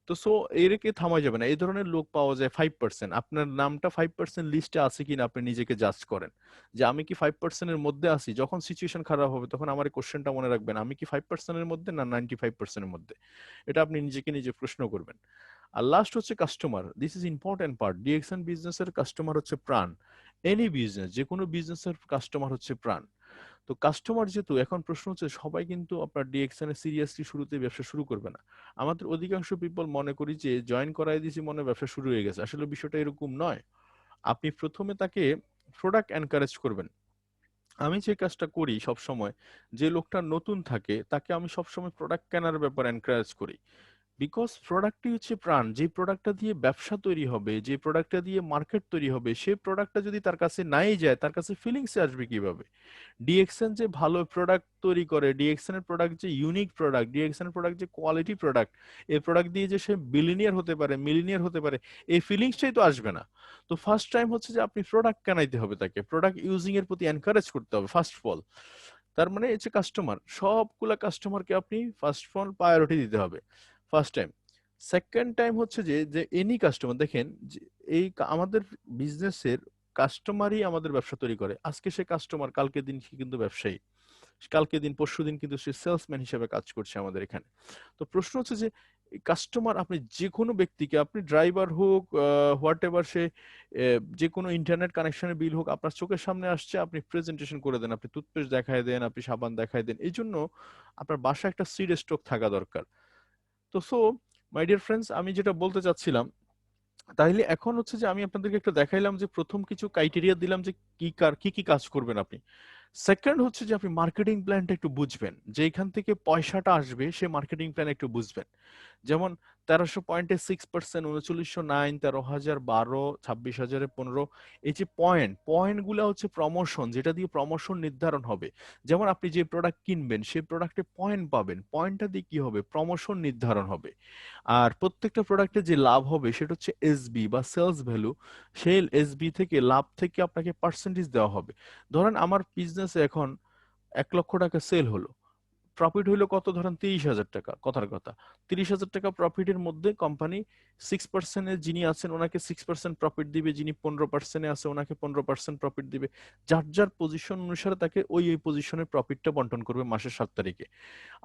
তো সো এরকে থামা যাবে না, এই ধরনের লোক পাওয়া যায় 5%। আপনার নামটা 5% লিস্টে আছে কিনা আপনি নিজেকে জাজ করেন, যে আমি কি 5%-এর মধ্যে আছি। যখন সিচুয়েশন খারাপ হবে তখন আমার এই কোশ্চেনটা মনে রাখবেন, আমি কি 5%-এর মধ্যে না 95%-এর মধ্যে। এটা আপনি নিজেকে নিজে প্রশ্ন করবেন। আর লাস্ট হচ্ছে customer, this is important part. DXN বিজনেসের কাস্টমার হচ্ছে প্রাণ। এনি বিজনেস, যে কোনো বিজনেসের কাস্টমার হচ্ছে প্রাণ। তো কাস্টমার যেহেতু, এখন প্রশ্ন হচ্ছে সবাই কিন্তু আপনার ডিএক্সএন এ সিরিয়াসলি শুরুতে ব্যবসা শুরু করবে না। আমাদের অধিকাংশ পিপল মনে করি যে জয়েন করাই দিয়েছি মনে হয় ব্যবসা শুরু হয়ে গেছে, আসলে বিষয়টা এরকম নয়। আপনি প্রথমে তাকে প্রোডাক্ট এনকারেজ করবেন। আমি যে কাজটা করি সব সময়, যে লোকটা নতুন থাকে তাকে আমি সবসময় প্রোডাক্ট কেনার ব্যাপারে এনকারেজ করি। বিকজ প্রোডাক্টই হচ্ছে প্রাণ। যে প্রোডাক্টটা দিয়ে ব্যবসা তৈরি হবে, যে প্রোডাক্টটা দিয়ে মার্কেট তৈরি হবে, সেই প্রোডাক্টটা যদি তার কাছে নাই যায়, তার কাছে ফিলিংস আসবে কিভাবে? ডিএক্সএন যে ভালো প্রোডাক্ট তৈরি করে, ডিএক্সএন এর প্রোডাক্ট যে ইউনিক প্রোডাক্ট, ডিএক্সএন এর প্রোডাক্ট যে কোয়ালিটি প্রোডাক্ট, এই প্রোডাক্ট দিয়ে যে সে বিলিনিয়ার হতে পারে, মিলিনিয়ার হতে পারে, এই ফিলিংসটাই তো আসবে না। তো ফার্স্ট টাইম হচ্ছে যে আপনি প্রোডাক্ট কেনাইতে হবে, তাকে প্রোডাক্ট ইউজিং এর প্রতি এনকারেজ করতে হবে ফার্স্ট অফ অল। তার মানে এই যে কাস্টমার, সবগুলা কাস্টমারকে আপনি ফার্স্ট অফ অল প্রায়োরিটি দিতে হবে ফার্স্ট টাইম। সেকেন্ড টাইম হচ্ছে যে যে এনি কাস্টমার, দেখেন যে আমাদের বিজনেসের কাস্টমারই আমাদের ব্যবসা তৈরি করে। আজকে সে কাস্টমার, কালকে দিন সে কিন্তু ব্যবসায়ী, কালকে দিন পরশু দিন কিন্তু সে সেলসম্যান হিসেবে কাজ করছে আমাদের এখানে। তো প্রশ্ন হচ্ছে যে কাস্টমার, আপনি যে কোনো ব্যক্তিকে, আপনি ড্রাইভার হোক, হোয়াট এভার, সে যে কোনো ইন্টারনেট কানেকশনের বিল হোক, আপনার চোখের সামনে আসছে, আপনি প্রেজেন্টেশন করে দেন, আপনি টুথপেস্ট দেখায় দেন, আপনি সাবান দেখায় দেন। এই জন্য আপনার বাসায় একটা সিড স্টক থাকা দরকার। তো সো মাই ডিয়ার ফ্রেন্ডস, আমি যেটা বলতে চাচ্ছিলাম, তাইলে এখন হচ্ছে যে আমি আপনাদেরকে একটা দেখাইলাম যে প্রথম কিছু ক্রাইটেরিয়া দিলাম যে কি কি কাজ করবেন আপনি। সেকেন্ড হচ্ছে যে আপনি মার্কেটিং প্ল্যানটা একটু বুঝবেন, যে এখান থেকে পয়সাটা আসবে সে মার্কেটিং প্ল্যান একটু বুঝবেন। যেমন 1300 পয়েন্টে 6%, 3909, 13,012, 26,015, এই যে পয়েন্ট গুলা হচ্ছে প্রমোশন, যেটা দিয়ে প্রমোশন নির্ধারণ হবে। যেমন আপনি যে প্রোডাক্ট কিনবেন সেই প্রোডাক্টে পয়েন্ট পাবেন, পয়েন্টটা দিয়ে কি হবে, প্রমোশন নির্ধারণ হবে। আর প্রত্যেকটা প্রোডাক্টে যে লাভ হবে সেটা হচ্ছে এসবি বা সেলস ভ্যালু। সেই এসবি থেকে, লাভ থেকে আপনাকে পার্সেন্টেজ দেওয়া হবে। ধরেন আমার বিজনেসে এখন 1 লক্ষ টাকা সেল হলো, প্রফিট হইলো কত, ধরেন 30,000 টাকা, কথার কথা। 30,000 টাকা প্রফিটের মধ্যে কোম্পানি 6%, যিনি আছেন ওনাকে 6% প্রফিট দিবে, যিনি 15%-এ আছে ওনাকে 15% প্রফিট দিবে। যার যার পজিশন অনুসারে তাকে ওই ওই পজিশনের প্রফিটটা বন্টন করবে মাসের 7 তারিখে।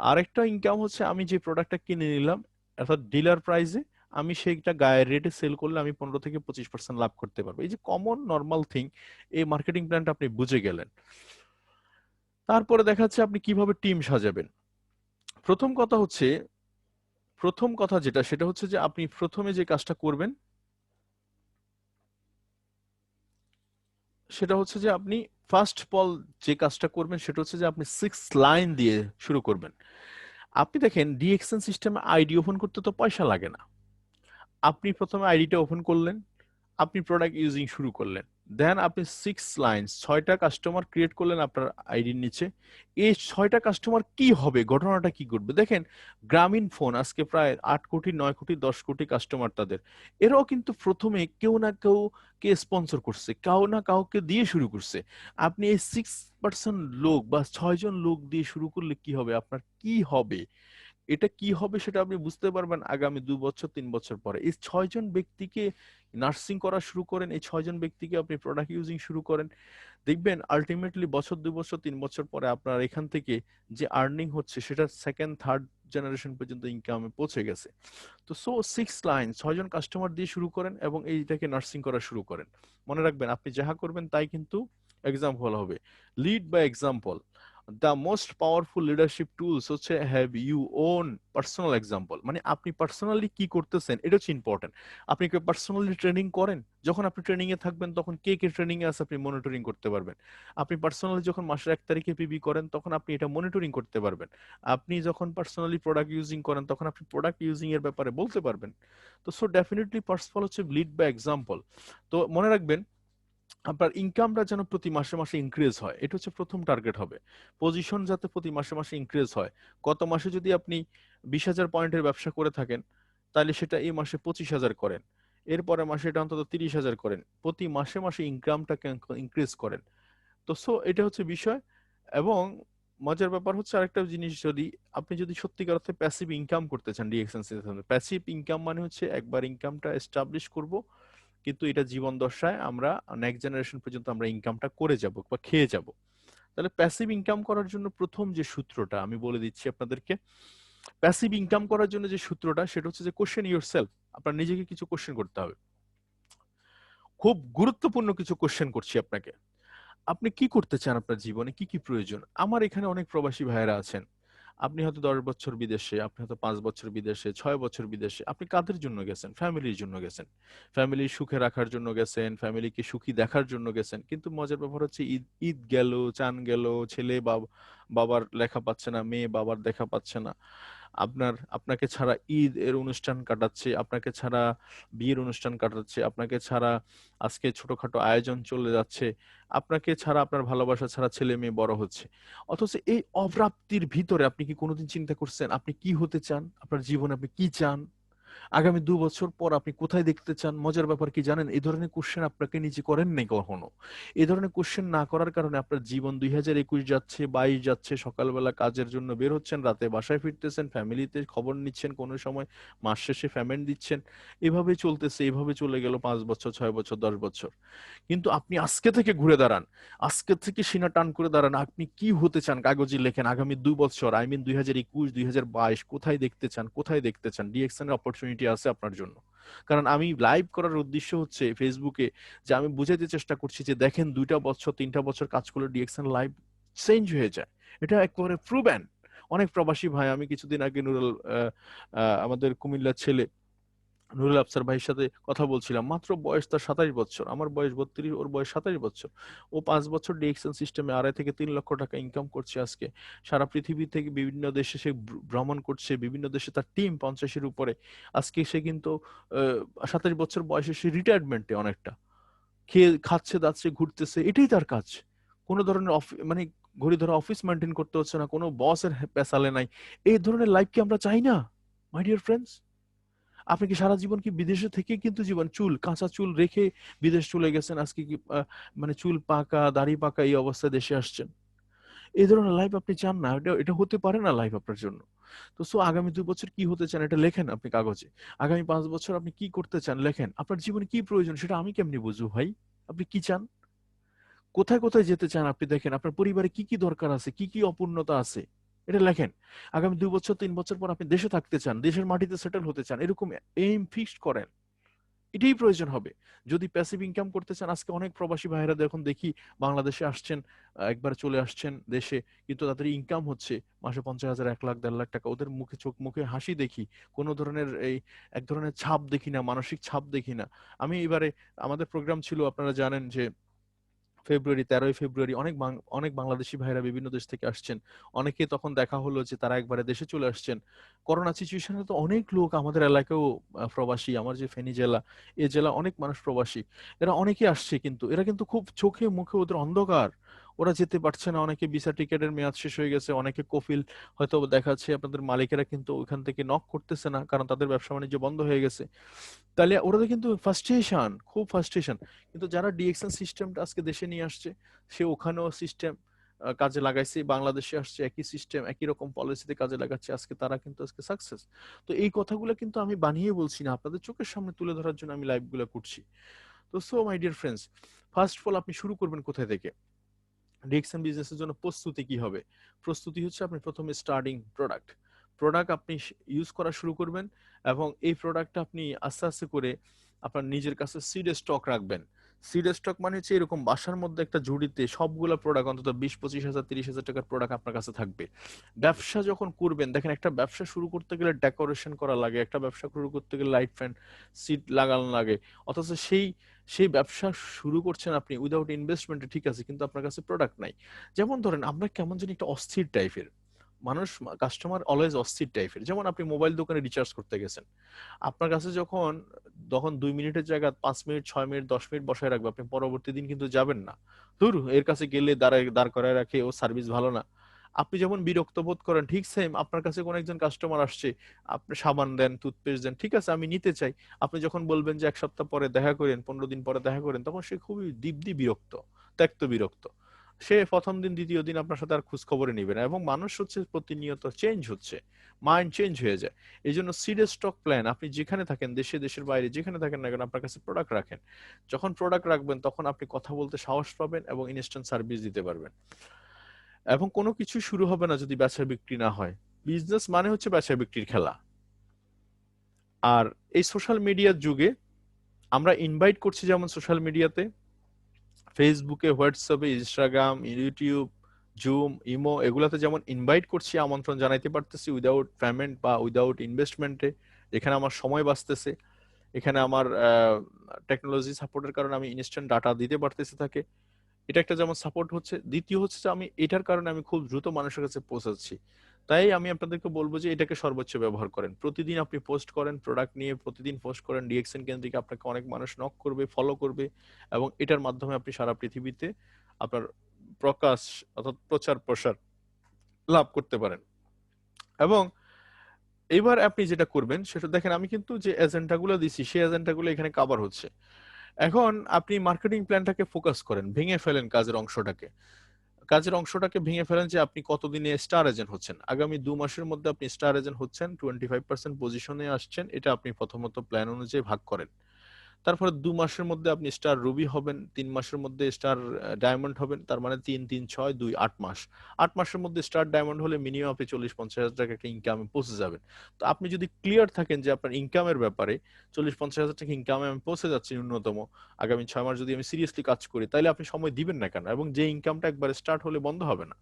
আরেকটা ইনকাম হচ্ছে, আমি যে প্রোডাক্টটা কিনে নিলাম অর্থাৎ ডিলার প্রাইসে, আমি সেইটা গায়ের রেটে সেল করলে আমি 15 থেকে 25% লাভ করতে পারবো। এই যে কমন নর্মাল থিং, এই মার্কেটিং প্ল্যানটা আপনি বুঝে গেলেন। তারপরে দেখা যাচ্ছে আপনি কিভাবে টিম সাজাবেন। প্রথম কথা হচ্ছে, প্রথম কথা যেটা, সেটা হচ্ছে যে আপনি প্রথমে যে কাজটা করবেন সেটা হচ্ছে যে আপনি ফার্স্ট অফ অল যে কাজটা করবেন সেটা হচ্ছে যে আপনি 6 লাইন দিয়ে শুরু করবেন। আপনি দেখেন ডিএক্সএন সিস্টেমে আইডি ওপেন করতে তো পয়সা লাগে না। আপনি প্রথমে আইডিটা ওপেন করলেন, আপনি প্রোডাক্ট ইউজিং শুরু করলেন, দেন আপনি 6 লাইন, 6টা কাস্টমার ক্রিয়েট করলেন আপনার আইডির নিচে। এই 6টা কাস্টমার কি হবে, ঘটনাটা কি ঘটবে দেখেন। গ্রামীণ ফোন আজকে প্রায় 8 কোটি, 9 কোটি, 10 কোটি কাস্টমার তাদের। এরাও কিন্তু প্রথমে কেউ না কেউ কে স্পন্সর করছে, কাউ না কাউকে দিয়ে শুরু করছে। আপনি এই 6% লোক বা 6 জন লোক দিয়ে শুরু করলে কি হবে, আপনার কি হবে, এটা কি হবে সেটা আপনি বুঝতে পারবেন আগামী 2 বছর 3 বছর পরে। এই 6 জন ব্যক্তিকে নার্সিং করা শুরু করেন, এই 6 জন ব্যক্তিকে আপনি প্রোডাক্ট ইউজিং শুরু করেন, দেখবেন আলটিমেটলি বছর 2 বছর 3 বছর পরে আপনার এখান থেকে যে আর্নিং হচ্ছে সেটা সেকেন্ড থার্ড জেনারেশন পর্যন্ত ইনকামে পৌঁছে গেছে। তো 6 লাইন, 6 জন কাস্টমার দিয়ে শুরু করেন এবং এইটাকে নার্সিং করা শুরু করেন। মনে রাখবেন আপনি যাহা করবেন তাই কিন্তু এক্সাম্পল হবে। Lead by example. The most powerful leadership tools হচ্ছে have you own personal example. মানে আপনি পার্সোনালি কি করতেছেন এটা হচ্ছে ইম্পর্টেন্ট। আপনি কি পার্সোনালি ট্রেনিং করেন? যখন আপনি ট্রেনিং এ থাকবেন তখন কে কে ট্রেনিং এ আছে আপনি মনিটরিং করতে পারবেন। আপনি পার্সোনালি যখন মাসের 1 তারিখে পিবি করেন তখন আপনি এটা মনিটরিং করতে পারবেন। আপনি যখন পার্সোনালি প্রোডাক্ট ইউজিং করেন তখন আপনি প্রোডাক্ট ইউজিং এর ব্যাপারে বলতে পারবেন। তো সো ডেফিনেটলি পার্সোনাল হচ্ছে লিড বাই এক্সাম্পল। তো মনে রাখবেন আপনার ইনকামটা যেন প্রতি মাসে মাসে ইনক্রিজ হয়, এটা হচ্ছে প্রথম টার্গেট হবে। পজিশন যাতে প্রতি মাসে মাসে ইনক্রিজ হয়। গত মাসে যদি আপনি 20,000 পয়েন্টের ব্যবসা করে থাকেন, তাহলে সেটা এই মাসে 25,000 করেন, এরপরে মাসে এটা অন্তত 30,000 করেন, প্রতি মাসে মাসে ইনকামটাকে ইনক্রিজ করেন। তো সো এটা হচ্ছে বিষয়। এবং মজার ব্যাপার হচ্ছে আরেকটা জিনিস, যদি আপনি যদি সত্যিকার অর্থে প্যাসিভ ইনকাম করতে চান ডিএক্সএন, প্যাসিভ ইনকাম মানে হচ্ছে একবার ইনকামটা এস্টাবলিশ করব, কিন্তু এটা জীবন দশায় আমরা নেক্সট জেনারেশন পর্যন্ত আমরা ইনকামটা করে যাব বা খেয়ে যাব। তাহলে প্যাসিভ ইনকাম করার জন্য প্রথম যে সূত্রটা আমি বলে দিচ্ছি আপনাদেরকে, প্যাসিভ ইনকাম করার জন্য যে সূত্রটা সেটা হচ্ছে যে কোশ্চেন ইউর সেলফ। আপনার নিজেকে কিছু কোশ্চেন করতে হবে। খুব গুরুত্বপূর্ণ কিছু কোশ্চেন করছি আপনাকে। আপনি কি করতে চান আপনার জীবনে? কি প্রয়োজন? আমার এখানে অনেক প্রবাসী ভাইয়েরা আছেন। আপনি হয়তো ১০ বছর বিদেশে, আপনি হয়তো ৫ বছর বিদেশে, ৬ বছর বিদেশে। আপনি কাদের জন্য গেছেন? ফ্যামিলির জন্য গেছেন। ফ্যামিলির সুখে রাখার জন্য গেছেন, ফ্যামিলিকে সুখী দেখার জন্য গেছেন। কিন্তু মজার ব্যাপার হচ্ছে ঈদ ঈদ গেল, চাঁদ গেল, ছেলে বাবার লেখা পাচ্ছে না, মেয়ে বাবার দেখা পাচ্ছে না। আপনাকে ছাড়া ঈদ এর অনুষ্ঠান কাটাচ্ছে, আপনাকে ছাড়া বিয়ের অনুষ্ঠান কাটাচ্ছে, আপনাকে ছাড়া আজকে ছোটখাটো আয়োজন চলে যাচ্ছে, আপনাকে ছাড়া আপনার ভালোবাসা ছাড়া ছেলে মেয়ে বড় হচ্ছে। অথচ এই অপ্রাপ্তির ভিতরে আপনি কি কোনোদিন চিন্তা করছেন আপনি কি হতে চান? আপনার জীবনে আপনি কি চান? আগামী ২ বছর পর আপনি কোথায় দেখতে চান? মজার ব্যাপার কি জানেন? এই ধরনের কোশ্চেন আপনাকে নিজে করেন নাই কখনো। এই ধরনের কোশ্চেন না করার কারণে আপনার জীবন ২০২১ যাচ্ছে, ২২ যাচ্ছে, সকালবেলা কাজের জন্য বের হচ্ছেন, রাতে বাসায় ফিরতেছেন, ফ্যামিলিতে খবর নিচ্ছেন, কোনো সময় মাস শেষে পেমেন্ট দিচ্ছেন। এভাবে চলতেছে, এভাবে চলে গেল ৫ বছর, ৬ বছর, ১০ বছর। কিন্তু আপনি আজকে থেকে ঘুরে দাঁড়ান। আজকে থেকে সিনা টান করে দাঁড়ান। আপনি কি হতে চান কাগজে লেখেন আগামী ২ বছর, আই মিন ২০২১, ২০২২ কোথায় দেখতে চান? কোথায় দেখতে চান? ডিএক্সএন এর অপরচুনিটি আছে আপনার জন্য। কারণ আমি লাইভ করার উদ্দেশ্য হচ্ছে ফেসবুকে যে আমি বুঝাইতে চেষ্টা করছি যে দেখেন ২ টা বছর ৩ টা বছর কাজ করলে ডিএক্সএন লাইভ চেঞ্জ হয়ে যায়। এটা একেবারে প্রুভেন। অনেক প্রবাসী ভাই আমি কিছুদিন আগে নুরুল আমাদের কুমিল্লার ছেলে নুরুল আফসার ভাইয়ের সাথে কথা বলছিলাম। মাত্র বয়স তার ২৭ বছর। আমার বয়স ৩২, ওর বয়স ২৭ বছর। ও ৫ বছর ডিএক্সএন সিস্টেমে ২.৫ থেকে ৩ লক্ষ টাকা ইনকাম করছে আজকে। সারা পৃথিবী থেকে বিভিন্ন দেশে সে ভ্রমণ করছে। বিভিন্ন দেশে তার টিম ৫০ এর উপরে। আজকে সে কিন্তু ২৭ বছর বয়সে সে রিটায়ারমেন্টে অনেকটা। খেয়ে খাচ্ছে, দাচ্ছে, ঘুরতেছে। এটাই তার কাজ। কোন ধরনের মানে ঘড়ি ধরা অফিস মেইনটেইন করতে হচ্ছে না। কোন বসের পেছালে নাই। এই ধরনের লাইফ কি আমরা চাই না? My dear friends? আপনি কি সারা জীবন কি বিদেশে থেকে কিন্তু জীবন কাঁচা চুল রেখে বিদেশ চলে গেছেন আজকে কি মানে চুল পাকা দাড়ি পাকা এই অবস্থায় দেশে আসছেন? এই ধরনের লাইফ আপনি চান না। এটা হতে পারে না লাইফ আপনার জন্য। তো আগামী ২ বছর কি হতে চান এটা লেখেন আপনি কাগজে। আগামী ৫ বছর আপনি কি করতে চান লেখেন। আপনার জীবনে কি প্রয়োজন সেটা আমি কেমনে বুঝবো ভাই? আপনি কি চান? কোথায় কোথায় যেতে চান আপনি দেখেন। আপনার পরিবারে কি দরকার আছে, কি অপূর্ণতা আছে। এটা লেখেন। আগামী ২ বছর ৩ বছর পর আপনি দেশে থাকতে চান, দেশের মাটিতে সেটেল হতে চান। এরকম এইম ফিক্সড করেন। এটাই প্রয়োজন হবে। যদি প্যাসিভ ইনকাম করতে চান আজকে অনেক প্রবাসী ভাইয়েরা এখন দেখি বাংলাদেশে আসছেন, একবার চলে আসছেন দেশে কিন্তু তাদের ইনকাম হচ্ছে মাসে ৫০,০০০, ১ লাখ, ১.৫ লাখ টাকা। ওদের মুখে মুখে হাসি দেখি। কোন ধরনের এক ধরনের ছাপ দেখি না, মানসিক ছাপ দেখি না। আমি এবারে আমাদের প্রোগ্রাম ছিল আপনারা জানেন যে ফেব্রুয়ারি ১৩ই ফেব্রুয়ারি অনেক বাংলাদেশী ভাইরা বিভিন্ন দেশ থেকে আসছেন। অনেকে তখন দেখা হলো যে তারা একবারে দেশে চলে আসছেন। করোনা সিচুয়েশনে তো অনেক লোক আমাদের এলাকায়ও প্রবাসী। আমার যে ফেনী জেলা, এ জেলা অনেক মানুষ প্রবাসী। এরা অনেকে আসছে কিন্তু এরা কিন্তু খুব চোখে মুখে ওদের অন্ধকার। ওরা যেতে পারছে না। অনেকে ভিসা টিকেটের মেয়াদ শেষ হয়ে গেছে। অনেকে কফিল হয়তো দেখাচ্ছে আপনাদের মালিকেরা কিন্তু ওখান থেকে নক করতেছে না। কারণ তাদের ব্যবসা বাণিজ্য বন্ধ হয়ে গেছে। তাহলে ওরা তো কিন্তু ফার্স্ট্রেশন, খুব ফার্স্ট্রেশন। কিন্তু যারা ডিএক্সএন সিস্টেমটা আজকে দেশে নিয়ে আসছে, সে ওখানেও সিস্টেম কাজে লাগাইছে, বাংলাদেশে আসছে একই সিস্টেম, একই রকম পলিসিতে কাজে লাগাচ্ছে। তারা কিন্তু আজকে সাকসেস। তো এই কথাগুলো কিন্তু আমি বানিয়ে বলছি না, আপনাদের চোখের সামনে তুলে ধরার জন্য আমি লাইভগুলো করছি। তো my dear friends, first of all আপনি শুরু করবেন কোথায় থেকে? ডিএক্সএন বিজনেসের জন্য প্রস্তুতি কি হবে? প্রস্তুতি হচ্ছে আপনি প্রথমে স্টার্টিং প্রোডাক্ট আপনি ইউজ করা শুরু করবেন এবং এই প্রোডাক্টটা আপনি আস্তে আস্তে করে আপনার নিজের কাছে সিড স্টক রাখবেন। সিড স্টক মানে হচ্ছে এরকম বাসার মধ্যে একটা ঝুড়িতে সবগুলা প্রোডাক্ট অন্তত ২০-২৫ হাজার ৩০,০০০ টাকার প্রোডাক্ট আপনার কাছে থাকবে। ব্যবসা যখন করবেন দেখেন একটা ব্যবসা শুরু করতে গেলে ডেকোরেশন করা লাগে, একটা ব্যবসা শুরু করতে গেলে লাইট ফ্যান সিট লাগানো লাগে। অথচ সেই সেই ব্যবসা শুরু করছেন আপনি উইদাউট ইনভেস্টমেন্টে, ঠিক আছে, কিন্তু আপনার কাছে প্রোডাক্ট নাই। যেমন ধরেন আমরা কেমন জানি একটা অস্থির টাইপের মানুষ, কাস্টমার অলওয়েজ অস্থির টাইপের। যেমন আপনি মোবাইল দোকানে রিচার্জ করতে গেছেন, আপনার কাছে যখন তখন ২ মিনিটের জায়গায় ৫ মিনিট ৬ মিনিট ১০ মিনিট বসায় রাখবে, আপনি পরবর্তী দিন কিন্তু যাবেন না। ধুর, এর কাছে গেলে দাঁড় করায় রাখে, ও সার্ভিস ভালো না। আপনি যেমন বিরক্ত বোধ করেন ঠিক সেম আপনার কাছে কোন একজন কাস্টমার আসছে, আপনি সাবান দেন, টুথপেস্ট দেন, ঠিক আছে আমি নিতে চাই। আপনি যখন বলবেন যে ১ সপ্তাহ পরে দেখা করেন, ১৫ দিন পরে দেখা করেন, তখন সে খুবই দিব্যি বিরক্ত, ত্যক্ত বিরক্ত। সে প্রথম দিন দ্বিতীয় দিন আপনার সাথে আর খোঁজ খবরে নিবে না। এবং মানুষ হচ্ছে প্রতিনিয়ত চেঞ্জ হচ্ছে, মাইন্ড চেঞ্জ হয়ে যায়। এই জন্য সিরিয়াস স্টক প্ল্যান, আপনি যেখানে থাকেন, দেশে দেশের বাইরে যেখানে থাকেন না কেন, আপনার কাছে প্রোডাক্ট রাখেন। যখন প্রোডাক্ট রাখবেন তখন আপনি কথা বলতে সাহস পাবেন এবং ইনস্ট্যান্ট সার্ভিস দিতে পারবেন। এবং কোনো কিছু শুরু হবে না যদি বেচা বিক্রি না হয়। বিজনেস মানে হচ্ছে বেচা বিক্রির খেলা। আর এই সোশ্যাল মিডিয়ার যুগে আমরা ইনভাইট করছি যেমন সোশ্যাল মিডিয়াতে, ফেসবুকে, হোয়াটসঅ্যাপে, ইনস্টাগ্রাম, ইউটিউব, জুম, ইমো এগুলাতে যেমন ইনভাইট করছি, আমন্ত্রণ জানাইতে পারতেছি উইদাউট পেমেন্ট বা উইদাউট ইনভেস্টমেন্টে, এখানে আমার সময় বাঁচতেছে, এখানে আমার টেকনোলজি সাপোর্টের কারণে আমি ইনস্ট্যান্ট ডাটা দিতে পারতেছি তাকে, এটা একটা যেমন সাপোর্ট হচ্ছে। দ্বিতীয় হচ্ছে যে আমি এটার কারণে আমি খুব দ্রুত মানুষের কাছে পৌঁছাচ্ছি। তাই আমি আপনাদেরকে বলবো যে এটাকে সর্বোচ্চ ব্যবহার করেন। প্রতিদিন আপনি পোস্ট করেন প্রোডাক্ট নিয়ে, প্রতিদিন পোস্ট করেন, ডিএক্সএন কেন্দ্রিক আপনাকে অনেক মানুষ নক করবে, ফলো করবে, এবং এটার মাধ্যমে আপনি সারা পৃথিবীতে আপনার প্রকাশ অর্থাৎ প্রচার প্রসার লাভ করতে পারেন। এবং এবার আপনি যেটা করবেন সেটা দেখেন, আমি কিন্তু যে এজেন্ডাগুলো দিছি সেই এজেন্ডাগুলো এখানে কভার হচ্ছে। এখন আপনি মার্কেটিং প্ল্যানটাকে ফোকাস করেন, ভেঙে ফেলেন কাজের অংশটাকে ভেঙে ফেলেন যে আপনি কতদিনে স্টার এজেন্ট হচ্ছেন। আগামী 2 মাসের মধ্যে আপনি স্টার এজেন্ট হচ্ছেন, 25% পজিশনে আসছেন, এটা আপনি প্রথমত প্ল্যান অনুযায়ী ভাগ করেন। তারপরে 2 মাসের মধ্যে আপনি স্টার রুবি হবেন, 3 মাসের মধ্যে স্টার ডায়মন্ড হবেন, তার মানে 3 3 6 2 8 মাস। 8 মাসের মধ্যে স্টার ডায়মন্ড হলে মিনিমাম আপনি 40-50 হাজার টাকা একটা ইনকামে পৌঁছে যাবেন। তো আপনি যদি ক্লিয়ার থাকেন যে আপনার ইনকামের ব্যাপারে 40-50 হাজার টাকা ইনকামে আমি পৌঁছে যাচ্ছি ন্যূনতম, আগামী 6 মাস যদি আমি সিরিয়াসলি কাজ করি, তাহলে আপনি সময় দিবেন না কেন, এবং যে ইনকামটা একবার স্টার্ট হলে বন্ধ হবে না।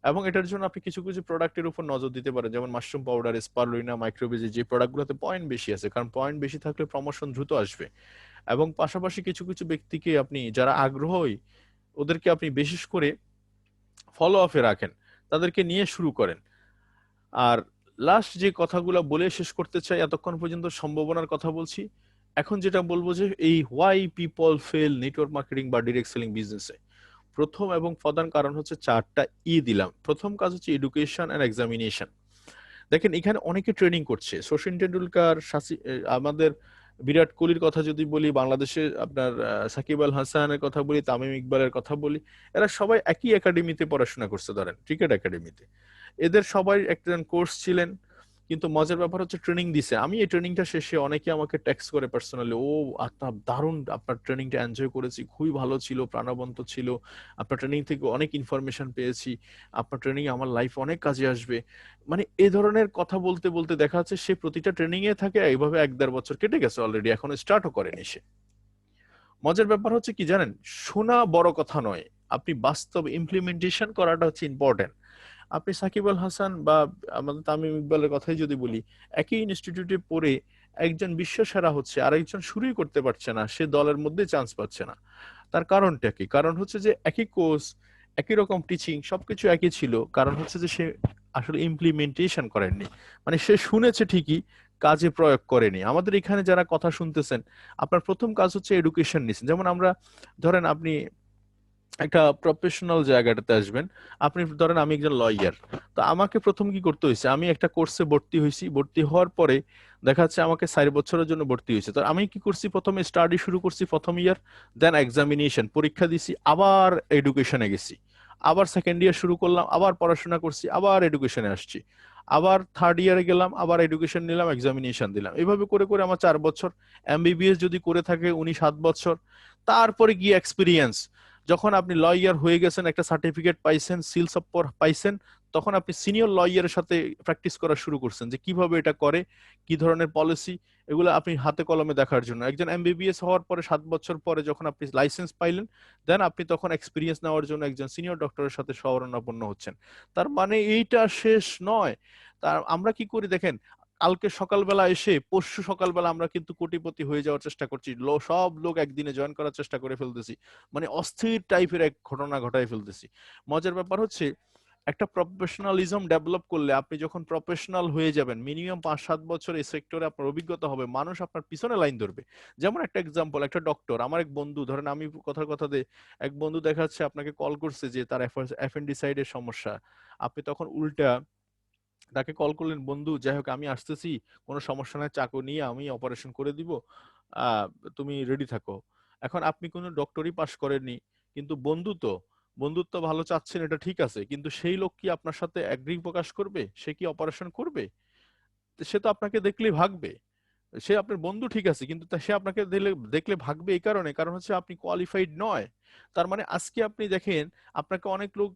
এবং এটার জন্য আপনি কিছু কিছু প্রোডাক্টের উপর নজর দিতে পারেন, যেমন মাশরুম পাউডার, স্পারুলিনা, মাইক্রোবেজে, যে প্রোডাক্টগুলোতে পয়েন্ট বেশি আছে, কারণ পয়েন্ট বেশি থাকলে প্রমোশন দ্রুত আসবে। এবং পাশাপাশি কিছু কিছু ব্যক্তিকে আপনি যারা আগ্রহী, ওদেরকে আপনি বিশেষ করে ফলো আপে রাখেন, তাদেরকে নিয়ে শুরু করেন। আর লাস্ট যে কথাগুলো বলে শেষ করতে চাই, এতক্ষণ পর্যন্ত সম্ভাবনার কথা বলছি, এখন যেটা বলবো যে এই why people fail network marketing বা ডিরেক্ট সেলিং বিজনেসে, প্রথম এবং প্রধান কারণ হচ্ছে 4টা দিলাম। প্রথম কাজ হচ্ছে এডুকেশন অ্যান্ড এক্সামিনেশন। দেখেন এখানে অনেকে ট্রেনিং করছে, সচিন টেন্ডুলকার, আমাদের বিরাট কোহলির কথা যদি বলি, বাংলাদেশে আপনার সাকিব আল হাসানের কথা বলি, তামিম ইকবালের কথা বলি, এরা সবাই একই একাডেমিতে পড়াশোনা করছে, ধরেন ক্রিকেট একাডেমিতে। এদের সবাই একজন কোর্স ছিলেন, কিন্তু মজার ব্যাপার হচ্ছে ট্রেনিং দিছে। আমি এই ট্রেনিংটা শেষে অনেকে আমাকে টেক্সট করে পার্সোনালি, ও আপনার দারুণ, আপনার ট্রেনিংটা এনজয় করেছি, খুবই ভালো ছিল, প্রাণবন্ত ছিল, আপনার ট্রেনিং থেকে অনেক ইনফরমেশন পেয়েছি, আপনার ট্রেনিং আমার লাইফে অনেক কাজে আসবে। মানে এই ধরনের কথা বলতে বলতে দেখা যাচ্ছে সে প্রতিটা ট্রেনিং এ থাকে, এইভাবে 1-1.5 বছর কেটে গেছে অলরেডি, এখনো স্টার্টও করেনি সে। মজার ব্যাপার হচ্ছে কি জানেন, শোনা বড় কথা নয়, আপনি বাস্তব ইমপ্লিমেন্টেশন করাটা হচ্ছে ইম্পর্টেন্ট। আপনি সাকিব আল হাসান বা আমাদের তামিম ইকবালের কথাই যদি বলি, একই ইনস্টিটিউটে পড়ে একজন বিশ্ব সেরা হচ্ছে, আরেকজন শুরুই করতে পারছে না, সে দলের মধ্যে চান্স পাচ্ছে না। তার কারণটা কি? কারণ হচ্ছে যে একই কোর্স, একই রকম টিচিং, সবকিছু একই ছিল, কারণ হচ্ছে যে সে আসলে ইমপ্লিমেন্টেশন করেননি। মানে সে শুনেছে ঠিকই, কাজে প্রয়োগ করেনি। আমাদের এখানে যারা কথা শুনতেছেন, আপনার প্রথম কাজ হচ্ছে এডুকেশন নিছেন। যেমন আমরা, ধরেন আপনি একটা প্রফেশনাল জায়গাটাতে আসবেন, আপনি ধরেন আমি একজন লয়ার, তো আমাকে প্রথম কি করতে হয়েছে, আমি একটা কোর্সে ভর্তি হয়েছি, ভর্তি হওয়ার পরে দেখা যাচ্ছে আমাকে 4 বছরের জন্য ভর্তি হয়েছে, তো আমি কি করছি, প্রথমে স্টাডি শুরু করছি প্রথম ইয়ার, দেন এক্সামিনেশন পরীক্ষা দিছি, আবার এডুকেশনে গেছি, আবার সেকেন্ড ইয়ার শুরু করলাম, আবার পড়াশোনা করছি, আবার এডুকেশনে আসছি, আবার থার্ড ইয়ারে গেলাম, আবার এডুকেশন নিলাম, এক্সামিনেশন দিলাম, এভাবে করে করে আমার 4 বছর। এমবিবিএস যদি করে থাকে উনি 7 বছর। তারপরে গিয়ে এক্সপিরিয়েন্স, যখন আপনি লয়ার হয়ে গেছেন, একটা সার্টিফিকেট পাইছেন, সিলস অফ পাইছেন, তখন আপনি সিনিয়র লয়ারের সাথে প্র্যাকটিস করা শুরু করছেন যে কিভাবে এটা করে, কি ধরনের পলিসি, এগুলো আপনি হাতে কলমে দেখার জন্য। একজন এমবিবিএস হওয়ার পরে 7 বছর পরে যখন আপনি লাইসেন্স পাইলেন, দেন আপনি তখন এক্সপিরিয়েন্স নেওয়ার জন্য একজন সিনিয়র ডক্টরের সাথে শরণাপন্ন হচ্ছেন। তার মানে এইটা শেষ নয়। তার আমরা কি করি দেখেন, কালকে সকালবেলা এসে পরশু সকালবেলা আমরা কিন্তু কোটিপতি হয়ে যাওয়ার চেষ্টা করছি, সব লোক একদিনে জয়েন করার চেষ্টা করে ফেলতেছি, মানে অস্থির টাইপের এক ঘটনা ঘটায় ফেলতেছি। মজার ব্যাপার হচ্ছে, একটা প্রফেশনালিজম ডেভেলপ করলে, আপনি যখন প্রফেশনাল হয়ে যাবেন, মিনিমাম 5-7 বছর এই সেক্টরে আপনার অভিজ্ঞতা হবে, মানুষ আপনার পিছনে লাইন ধরবে। যেমন একটা এক্সাম্পল, একটা ডক্টর, আমার এক বন্ধু, ধরেন আমি কথার কথা দে, এক বন্ধু দেখা যাচ্ছে আপনাকে কল করছে যে তার অ্যাপেন্ডিসাইডের সমস্যা, আপনি তখন উল্টা তাকে কল করলেন, বন্ধু যাই হোক আমি আসতেছি, কোনো সমস্যা নাই, চাকু নিয়ে আমি অপারেশন করে দিব, আহ তুমি রেডি থাকো। এখন আপনি কোনো ডক্টরি পাস করেননি, কিন্তু বন্ধুত্ব ভালো চাচ্ছেন, এটা ঠিক আছে, কিন্তু সেই লোক কি আপনার সাথে অ্যাগ্রি প্রকাশ করবে? সে কি অপারেশন করবে? সে তো আপনাকে দেখলেই ভাগবে। সে আপনার বন্ধু ঠিক আছে, কিন্তু সে আপনাকে দেখলে দেখলে ভাগবে এই কারণে, কারণ হচ্ছে আপনি কোয়ালিফাইড নয়। তার মানে আজকে আপনি দেখেন, আপনাকে অনেক লোক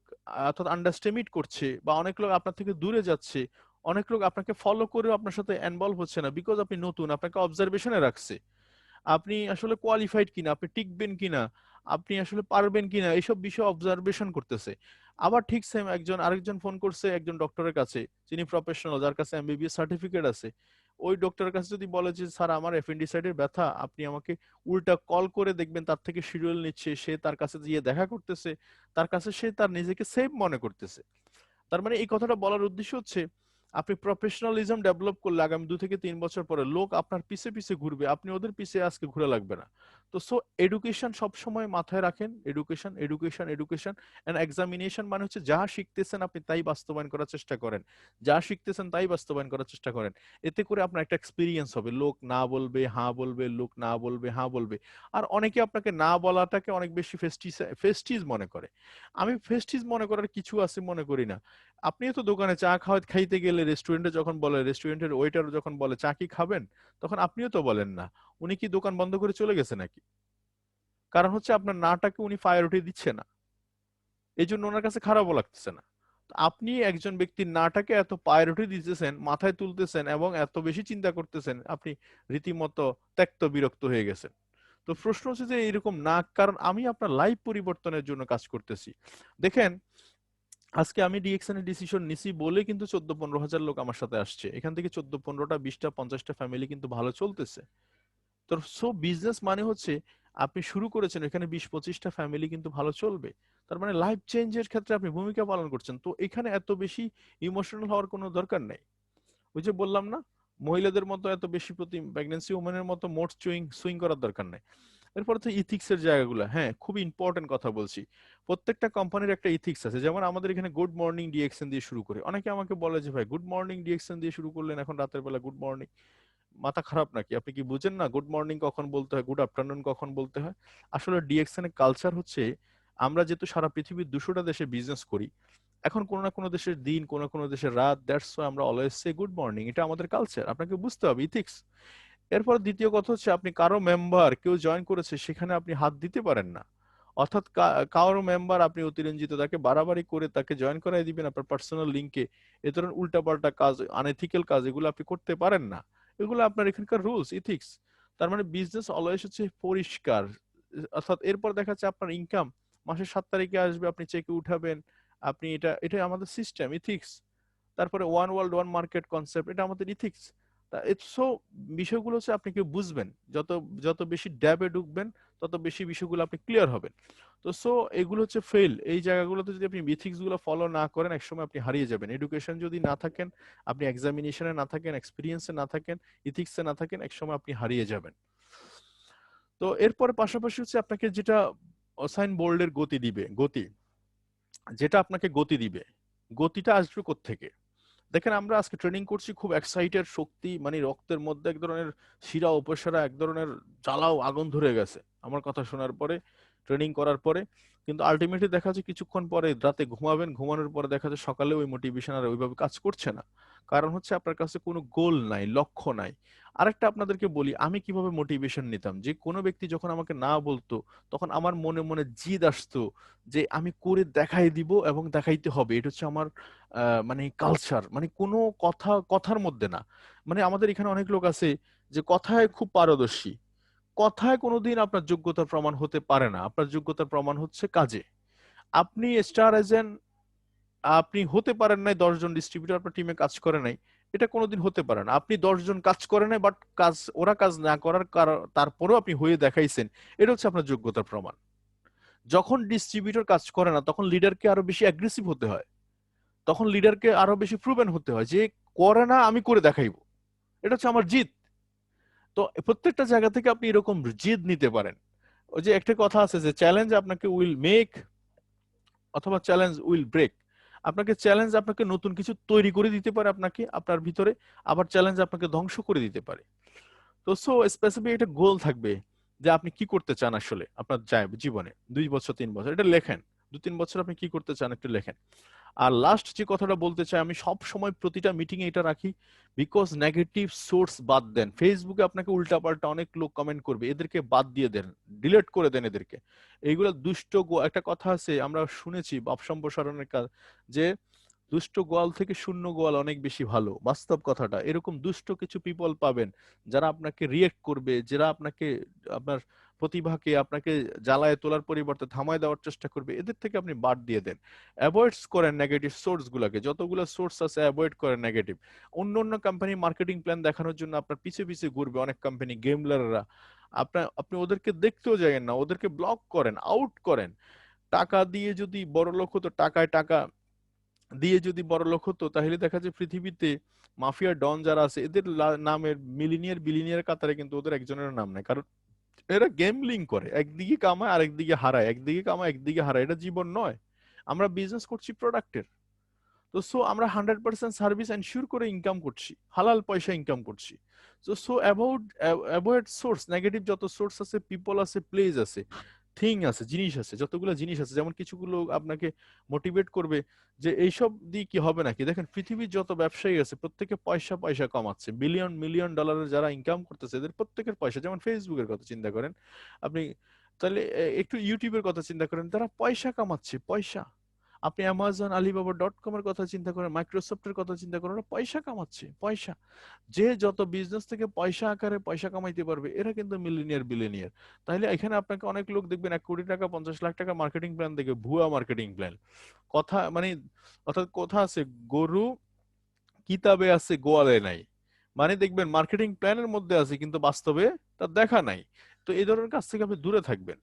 অর্থাৎ আন্ডারস্টিমেট করছে, বা অনেক লোক আপনার থেকে দূরে যাচ্ছে, অনেক লোক আপনাকে ফলো করেও আপনার সাথে ইনভলভ হচ্ছে না, বিকজ আপনি নতুন, আপনাকে অবজারভেশনে রাখছে। আপনি আসলে কোয়ালিফাইড কিনা, আপনি টিকবেন কিনা, আপনি আসলে পারবেন কিনা এইসব বিষয় অবজারভেশন করতেছে। আবার ঠিক সেম আরেকজন ফোন করছে একজন ডক্টরের কাছে, যিনি প্রফেশনাল, যার কাছে এমবিবিএস সার্টিফিকেট আছে। ওই ডক্টরের কাছে যদি বলে যে স্যার আমার অ্যাপেন্ডিসাইটের ব্যথা, আপনি আমাকে উল্টা কল করে দেখবেন তার থেকে শিডিউল নিচ্ছে, সে তার কাছে গিয়ে দেখা করতেছে, তার কাছে সে তার নিজেকে সেফ মনে করতেছে। তার মানে এই কথাটা বলার উদ্দেশ্য হচ্ছে, আপনি প্রফেশনালিজম ডেভেলপ করলে আগামী 2 থেকে 3 বছর পরে লোক আপনার পিছে পিছে ঘুরবে, আপনি ওদের পিছে আজকে ঘুরে লাগবে না। তো সো এডুকেশন সবসময় মাথায় রাখেন, education education education and examination মানে হচ্ছে যা শিখতেছেন আপনি তাই বাস্তবায়ন করার চেষ্টা করেন, যা শিখতেছেন তাই বাস্তবায়ন করার চেষ্টা করেন। এতে করে আপনার একটা এক্সপিরিয়েন্স হবে, লোক না বলবে হ্যাঁ বলবে, লোক না বলবে হ্যাঁ বলবে। আর অনেকে আপনাকে না বলাটাকে অনেক বেশি ফেস্টিজ মনে করে। আমি ফেস্টিজ মনে করার কিছু আছে মনে করি না। আপনিও তো দোকানে চা খাইতে গেলে রেস্টুরেন্টে যখন বলে, রেস্টুরেন্টের ওয়েটার যখন বলে চা কি খাবেন, তখন আপনিও তো বলেন না। উনি কি দোকান বন্ধ করে চলে গেছে নাকি? কারণ হচ্ছে আপনার নাটাকে উনি প্রায়োরিটি দিচ্ছে না, এই জন্য ওনার কাছে খারাপও লাগতেছে না। তো আপনি একজন ব্যক্তির নাটাকে এত প্রায়োরিটি দিতেছেন, মাথায় তুলতেছেন এবং এত বেশি চিন্তা করতেছেন, আপনি রীতিমতো ত্যক্ত বিরক্ত হয়ে গেছেন। তো প্রশ্ন হচ্ছে যে এরকম না, কারণ আমি আপনার লাইফ পরিবর্তনের জন্য কাজ করতেছি। দেখেন, আজকে আমি ডিএক্সএন এর ডিসিশন নিছি বলে কিন্তু 14-15 হাজার লোক আমার সাথে আসছে, এখান থেকে 14-15টা 20টা 50টা ফ্যামিলি কিন্তু ভালো চলতেছে। তো সো বিজনেস মানে হচ্ছে আপনি শুরু করেছেন, এখানে 20-25টা ফ্যামিলি কিন্তু ভালো চলবে। তার মানে লাইফ চেঞ্জের ক্ষেত্রে আপনি ভূমিকা পালন করছেন, তো এখানে এত বেশি ইমোশনাল হওয়ার কোনো দরকার নেই। ওই যে বললাম না, মহিলাদের মতো এত বেশি প্রতি প্রেগন্যান্সি ওমেনের মতো মোড সুইং সুইং করার দরকার নেই। এরপর হচ্ছে ইথিক্স এর জায়গাগুলো, হ্যাঁ খুবই ইম্পর্টেন্ট কথা বলছি। প্রত্যেকটা কোম্পানির একটা ইথিক্স আছে, যেমন আমাদের এখানে গুড মর্নিং ডিএক্সএন দিয়ে শুরু করে, অনেকে আমাকে বলে যে ভাই গুড মর্নিং ডিএক্সএন দিয়ে শুরু করলেন, এখন রাতের বেলা গুড মর্নিং, মাথা খারাপ নাকি? আপনি কি বুঝেন না গুড মর্নিং কখন বলতে হয়, গুড আফটারনুন কখন বলতে হয়? আসলে ডিএক্সএন এর কালচার হচ্ছে, আমরা যেহেতু সারা পৃথিবীর 200টা দেশে বিজনেস করি, এখন কোনো না কোনো দেশের দিন, কোনো কোনো দেশের রাত, দ্যাটস ওয়াই আমরা অলওয়েজ সে গুড মর্নিং, এটা আমাদের কালচার, আপনাকে বুঝতে হবে ইথিক্স। এরপর দ্বিতীয় কথা হচ্ছে, আপনি কারো মেম্বার কেউ জয়েন করেছে সেখানে আপনি হাত দিতে পারেন না। অর্থাৎ কারো মেম্বার আপনি অতিরঞ্জিত তাকে বাড়াবাড়ি করে তাকে জয়েন করাই দিবেন আপনার পার্সোনাল লিংকে, এ ধরনের উল্টাপাল্টা কাজ, আনএথিক্যাল কাজ, এগুলো আপনি করতে পারেন না। এগুলো আপনার এখানকার রুলস ইথিক্স। তার মানে বিজনেস অলওয়েজ হচ্ছে পরিষ্কার। অর্থাৎ এরপর দেখা যাচ্ছে আপনার ইনকাম মাসের 7 তারিখে আসবে, আপনি চেকে উঠাবেন, আপনি এটা এটা আমাদের সিস্টেম ইথিক্স। তারপরে one world one market concept, এটা আমাদের ইথিক্স। তা সো বিষয়গুলো হচ্ছে আপনি কি বুঝবেন, যত যত বেশি ড্যাবে ঢুকবেন তত বেশি বিষয়গুলো আপনি ক্লিয়ার হবেন। তো সো এগুলো হচ্ছে ফেল, এই জায়গাগুলোতে যদি আপনি ইথিক্স গুলো ফলো না করেন একসময় আপনি হারিয়ে যাবেন। এডুকেশন যদি না থাকেন, আপনি এক্সামিনেশনে না থাকেন, এক্সপিরিয়েন্সে না থাকেন, ইথিক্সে না থাকেন, একসময় আপনি হারিয়ে যাবেন। তো এরপরে পাশাপাশি হচ্ছে আপনাকে যেটা অসাইন বোল্ডের গতি দিবে, গতি, যেটা আপনাকে গতি দিবে, গতিটা আসবে কোত্থেকে? দেখেন, আমরা আজকে ট্রেনিং করছি খুব এক্সাইটেড, শক্তি মানে রক্তের মধ্যে এক ধরনের শিরা উপশিরা এক ধরনের জ্বালাও আগুন ধরে গেছে আমার কথা শোনার পরে, ট্রেনিং করার পরে। কিন্তু আলটিমেটলি দেখা যাচ্ছে কিছুক্ষণ পরে রাতে ঘুমাবেন, ঘুমানোর পরে দেখা যাচ্ছে সকালে ওই মোটিভেশন আর ওইভাবে কাজ করছে না। কারণ হচ্ছে আপনার কাছে কোনো গোল নাই, লক্ষ্য নাই। আরেকটা আপনাদেরকে বলি, আমি কিভাবে মোটিভেশন নিতাম, যে কোনো ব্যক্তি যখন আমাকে না বলতো তখন আমার মনে মনে জিদ আসতো যে আমি করে দেখাই দিব এবং দেখাইতে হবে, এটা হচ্ছে আমার মানে কালচার, মানে কোনো কথার মধ্যে না। মানে আমাদের এখানে অনেক লোক আছে যে কথায় খুব পারদর্শী, কথায় কোনোদিন আপনার যোগ্যতার প্রমাণ হতে পারে না, আপনার যোগ্যতার প্রমাণ হচ্ছে কাজে। আপনি স্টার এজেন্ট, আপনি হতে পারেন নাই 10 জন ডিস্ট্রিবিউটর আপনার টিমে কাজ করে নাই, এটা কোনোদিন হতে পারে না। আপনি 10 জন কাজ করে নাই বাট ওরা কাজ না করার কারণ তারপরেও আপনি হয়ে দেখাইছেন, এটা হচ্ছে আপনার যোগ্যতার প্রমাণ। যখন ডিস্ট্রিবিউটর কাজ করে না তখন লিডারকে আরো বেশি অ্যাগ্রেসিভ হতে হয়, তখন লিডারকে আরো বেশি প্রুভেন হতে হয় যে করে না আমি করে দেখাইবো, এটা হচ্ছে আমার জিদ। তো প্রত্যেকটা জায়গা থেকে আপনি এরকম জিদ নিতে পারেন। ওই যে একটা কথা আছে যে চ্যালেঞ্জ আপনাকে উইল মেক অথবা চ্যালেঞ্জ উইল ব্রেক। আপনাকে চ্যালেঞ্জ আপনাকে নতুন কিছু তৈরি করে দিতে পারে আপনাকে আপনার ভিতরে, আবার চ্যালেঞ্জ আপনাকে ধ্বংস করে দিতে পারে। তো সো স্পেসিফিক একটা গোল থাকবে যে আপনি কি করতে চান আসলে আপনার জীবনে 2 বছর 3 বছর, এটা লেখেন। 2-3 বছর আপনি কি করতে চান একটু লেখেন। আর লাস্ট যে কথাটা বলতে চাই, আমি সব সময় প্রতিটা মিটিং এ এটা রাখি, বিকজ নেগেটিভ সোর্স বাদ দেন। ফেসবুকে আপনাকে উল্টাপাল্টা অনেক লোক কমেন্ট করবে, এদেরকে বাদ দিয়ে দেন, ডিলিট করে দেন এদেরকে। এইগুলো একটা কথা আছে আমরা শুনেছি ভাব সম্প্রসারণের কাজ, যে দুষ্ট গোয়াল থেকে শূন্য গোয়াল অনেক বেশি ভালো, বাস্তব কথাটা এরকম। দুষ্ট কিছু পিপল পাবেন যারা আপনাকে রিয়েক্ট করবে, যারা আপনাকে আপনার প্রতিভাকে আপনাকে জ্বালায় তোলার পরিবর্তে থামায় দেওয়ার চেষ্টা করবে, এদের থেকে আপনি বাদ দিয়ে দেন। অ্যাভয়েড করেন নেগেটিভ সোর্স গুলাকে, যতগুলো সোর্স আছে অ্যাভয়েড করেন নেগেটিভ। অন্য অন্য কোম্পানি মার্কেটিং প্ল্যান দেখানোর জন্য আপনার পিছে পিছে ঘুরবে অনেক কোম্পানি, গেমলাররা। আপনি ওদেরকে দেখতেও যাবেন না, ওদেরকে ব্লক করেন, আউট করেন। টাকা দিয়ে যদি বড় লোক হতো, টাকায় টাকা দিয়ে যদি বড় লোক হতো, তাহলে দেখা যায় পৃথিবীতে মাফিয়া ডন যারা আছে এদের নামের মিলিনিয়ার বিলিনিয়ার কাতারে কিন্তু ওদের একজনের নাম নাই। কারণ এরা গেমলিং করে, একদিকে কামায় আরেকদিকে হারায়, একদিকে কামায় একদিকে হারায়। এটা জীবন নয়। আমরা বিজনেস করছি প্রোডাক্টের। তো সো আমরা 100% সার্ভিস এনশিওর করে ইনকাম করছি, হালাল পয়সা ইনকাম করছি। সো অ্যাভয়েড সোর্স, নেগেটিভ যত সোর্স আছে, পিপল আছে, প্লেস আছে, থিং আছে, জিনিস আছে, যতগুলো জিনিস আছে, যেমন কিছুগুলো আপনাকে মোটিভেট করবে যে এইসব দিয়ে কি হবে নাকি। দেখেন পৃথিবীর যত ব্যবসায়ী আছে প্রত্যেকে পয়সা পয়সা কমাচ্ছে, বিলিয়ন মিলিয়ন ডলারের যারা ইনকাম করতেছে এদের প্রত্যেকের পয়সা। যেমন ফেসবুকের কথা চিন্তা করেন আপনি, তাহলে একটু ইউটিউবের কথা চিন্তা করেন, তারা পয়সা কামাচ্ছে, পয়সা। আপনি অ্যামাজন আলিবাবা.কম এর কথা চিন্তা করেন, মাইক্রোসফটের কথা চিন্তা করেন, ওরা পয়সা কামাচ্ছে, পয়সা। যে যত বিজনেস থেকে পয়সা আকারে পয়সা কামাইতে পারবে এরা কিন্তু মিলিনিয়ার বিলিনিয়ার। তাহলে এখানে আপনাকে অনেক লোক দেখবেন 1 কোটি টাকা 50 লাখ টাকা মার্কেটিং প্ল্যান দেখে, ভুয়া মার্কেটিং প্ল্যান। কথা মানে, অর্থাৎ কথা আছে গরু কিতাবে আছে গোয়ালে নাই। মানে দেখবেন মার্কেটিং প্ল্যানের মধ্যে আছে কিন্তু বাস্তবে তার দেখা নাই। তো এই ধরনের কাজ থেকে আপনি দূরে থাকবেন।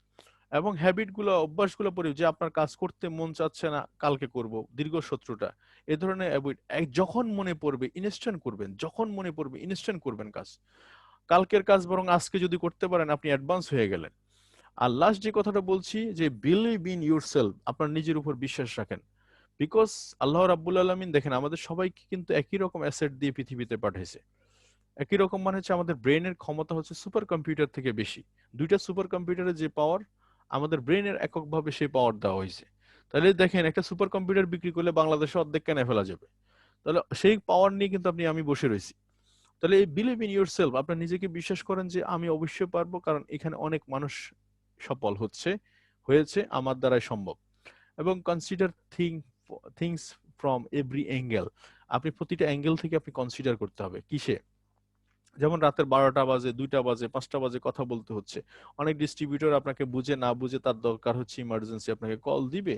এবং হ্যাবিট গুলো, অভ্যাসগুলো পরি, যে আপনার কাজ করতে মন চাচ্ছে না কালকে করব, দীর্ঘ শত্রুতা, এ ধরনের হ্যাবিট যখন মনে পড়বে ইনস্ট্যান্ট করবেন, যখন মনে পড়বে ইনস্ট্যান্ট করবেন কাজ। কালকের কাজ বরং আজকে যদি করতে পারেন আপনি অ্যাডভান্স হয়ে গেলেন। আর লাস্ট যে কথাটা বলছি যে বিলিভ ইন ইউরসেলফ, আপনার নিজের উপর বিশ্বাস রাখেন। বিকজ আল্লাহ রাব্বুল আলামিন দেখেন আমাদের সবাইকে কিন্তু একই রকম অ্যাসেট দিয়ে পৃথিবীতে পাঠাইছে। একই রকম মানে হচ্ছে আমাদের ব্রেনের ক্ষমতা হচ্ছে সুপার কম্পিউটার থেকে বেশি। দুইটা সুপার কম্পিউটারের যে পাওয়ার, আমাদের ব্রেনের এককভাবে সেই পাওয়ার দেওয়া হয়েছে। তাহলে দেখেন একটা সুপার কম্পিউটার বিক্রি করলে বাংলাদেশে অর্ধেক কেনে ফেলা যাবে। তাহলে সেই পাওয়ার নিয়ে কিন্তু আমি বসে রয়েছি। তাহলে এই বিলিভ ইন ইউর সেলফ, আপনার নিজেকে বিশ্বাস করেন যে আমি অবশ্যই পারবো, কারণ এখানে অনেক মানুষ সফল হচ্ছে, হয়েছে, আমার দ্বারাই সম্ভব। এবং consider things from every angle, আপনি প্রতিটা অ্যাঙ্গেল থেকে আপনি কনসিডার করতে হবে। কিসে? যেমন রাতের 12টা বাজে, 2টা বাজে, 5টা বাজে কথা বলতে হচ্ছে। অনেক ডিস্ট্রিবিউটর আপনাকে বুঝে না বুঝে তার দরকার হচ্ছে ইমার্জেন্সি আপনাকে কল দিবে,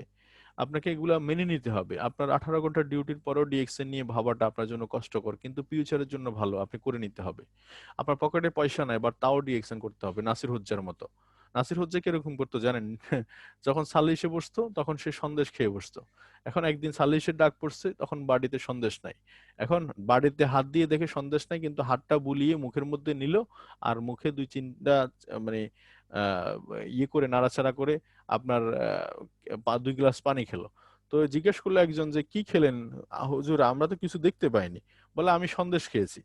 আপনাকে এগুলা মেনে নিতে হবে। আপনার 18 ঘন্টার ডিউটির পরেও ডিএক্সএন নিয়ে ভাবাটা আপনার জন্য কষ্টকর, কিন্তু ফিউচারের জন্য ভালো, আপনি করে নিতে হবে। আপনার পকেটে পয়সা নাই, বাট তাও ডিএক্সএন করতে হবে, নাসির হজ্জার মতো। নাসির হজ্জা কিরকম করতো জানেন? যখন সালিশে বসতো তখন সে সন্দেশ খেয়ে বসতো। এখন একদিন সালিশের ডাক পড়ছে, তখন বাড়িতে সন্দেশ নাই। এখন বাড়িতে হাত দিয়ে দেখে সন্দেশ নাই, কিন্তু হাতটা বুলিয়ে মুখের মধ্যে নিল, আর মুখে 2-3টা মানে আহ ইয়ে করে নাড়াচাড়া করে আপনার 2 গ্লাস পানি খেলো। তো জিজ্ঞেস করলো একজন যে কি খেলেন? হুজুর আমরা তো কিছু দেখতে পাইনি। বলে আমি সন্দেশ খেয়েছি।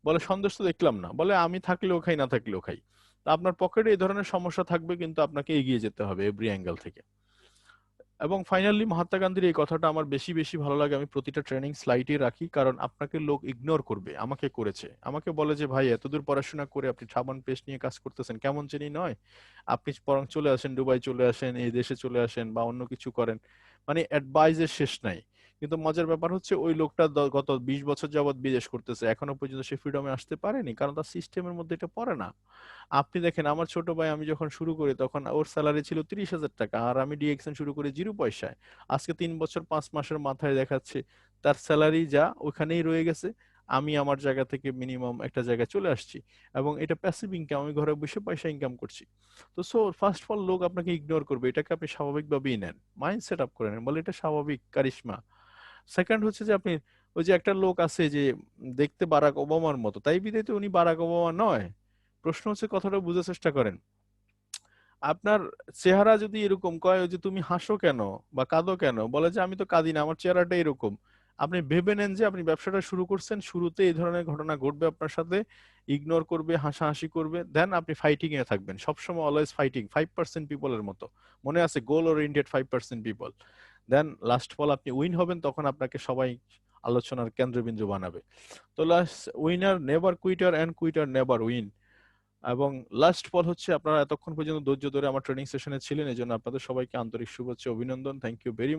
বলে সন্দেশ তো দেখলাম না। বলে আমি থাকলেও খাই, না থাকলেও খাই। তা আপনার পকেটে এই ধরনের সমস্যা থাকবে, কিন্তু আপনাকে এগিয়ে যেতে হবে এভরি অ্যাঙ্গেল থেকে। এবং ফাইনালি মহাত্মা গান্ধীর এই কথাটা আমার বেশি বেশি ভালো লাগে, আমি প্রতিটা ট্রেনিং স্লাইডে রাখি, কারণ আপনাকে লোক ইগনোর করবে। আমাকে করেছে, আমাকে বলে যে ভাই এতদূর পড়াশোনা করে আপনি সাবান পেস্ট নিয়ে কাজ করতেছেন, কেমন চিনি নয়, আপনি বরং চলে আসেন দুবাই, চলে আসেন এই দেশে, চলে আসেন বা অন্য কিছু করেন। মানে অ্যাডভাইজের শেষ নাই। কিন্তু মজার ব্যাপার হচ্ছে ওই লোকটা গত 20 বছর যাবৎ বিদেশ করতেছে, এখনো পর্যন্ত সে ফ্রিডমে আসতে পারেনি, কারণ তার সিস্টেমের মধ্যে এটা পড়ে না। আপনি দেখেন আমার ছোট ভাই, আমি যখন শুরু করি তখন ওর স্যালারি ছিল 30,000 টাকা, আর আমি ডিএক্সএন শুরু করি 0 পয়সায়। আজকে 3 বছর 5 মাসের মাথায় দেখাচ্ছে তার স্যালারি যা ওখানেই রয়ে গেছে, আমি আমার জায়গা থেকে মিনিমাম একটা জায়গায় চলে আসছি। এবং এটা প্যাসিভ ইনকাম, আমি ঘরে বসে পয়সা ইনকাম করছি। তো সো ফার্স্ট অফ অল লোক আপনাকে ইগনোর করবে, এটাকে আপনি স্বাভাবিকভাবেই নেন, মাইন্ড সেট আপ করে নেন, বলে এটা স্বাভাবিক, কারিশমা। সেকেন্ড হচ্ছে যে আপনি, ওই যে একটা লোক আছে যে দেখতে বারাক ওবামার মতো, তাই বিধায় তো উনি বারাক ওবামা নয়। প্রশ্ন হচ্ছে, কথাটা বুঝার চেষ্টা করেন। আপনার চেহারা যদি এরকম কয় ওই যে তুমি হাসো কেন বা কাঁদো কেন, বলে যে আমি তো কাঁদি না, আমার চেহারাটা এরকম, আপনি ভেবে নেন যে আপনি ব্যবসাটা শুরু করছেন, শুরুতে এই ধরনের ঘটনা ঘটবে আপনার সাথে, ইগনোর করবে, হাসাহাসি করবে, দেন আপনি ফাইটিং এ থাকবেন সবসময়, অলওয়েজ ফাইটিং 5% পিপলের মতো। মনে আছে, গোল ওরিয়েন্টেড 5% পিপল। দেন লাস্ট ফল আপনি উইন হবেন, তখন আপনাকে সবাই আলোচনার কেন্দ্রবিন্দু বানাবে। তো last, winner never quitter and quitter never win. এবং লাস্ট ফল হচ্ছে, আপনারা এতক্ষণ পর্যন্ত ধৈর্য ধরে আমার ট্রেনিং সেশনে ছিলেন, এই জন্য আপনাদের সবাইকে আন্তরিক শুভেচ্ছা, অভিনন্দন, থ্যাংক ইউ ভেরি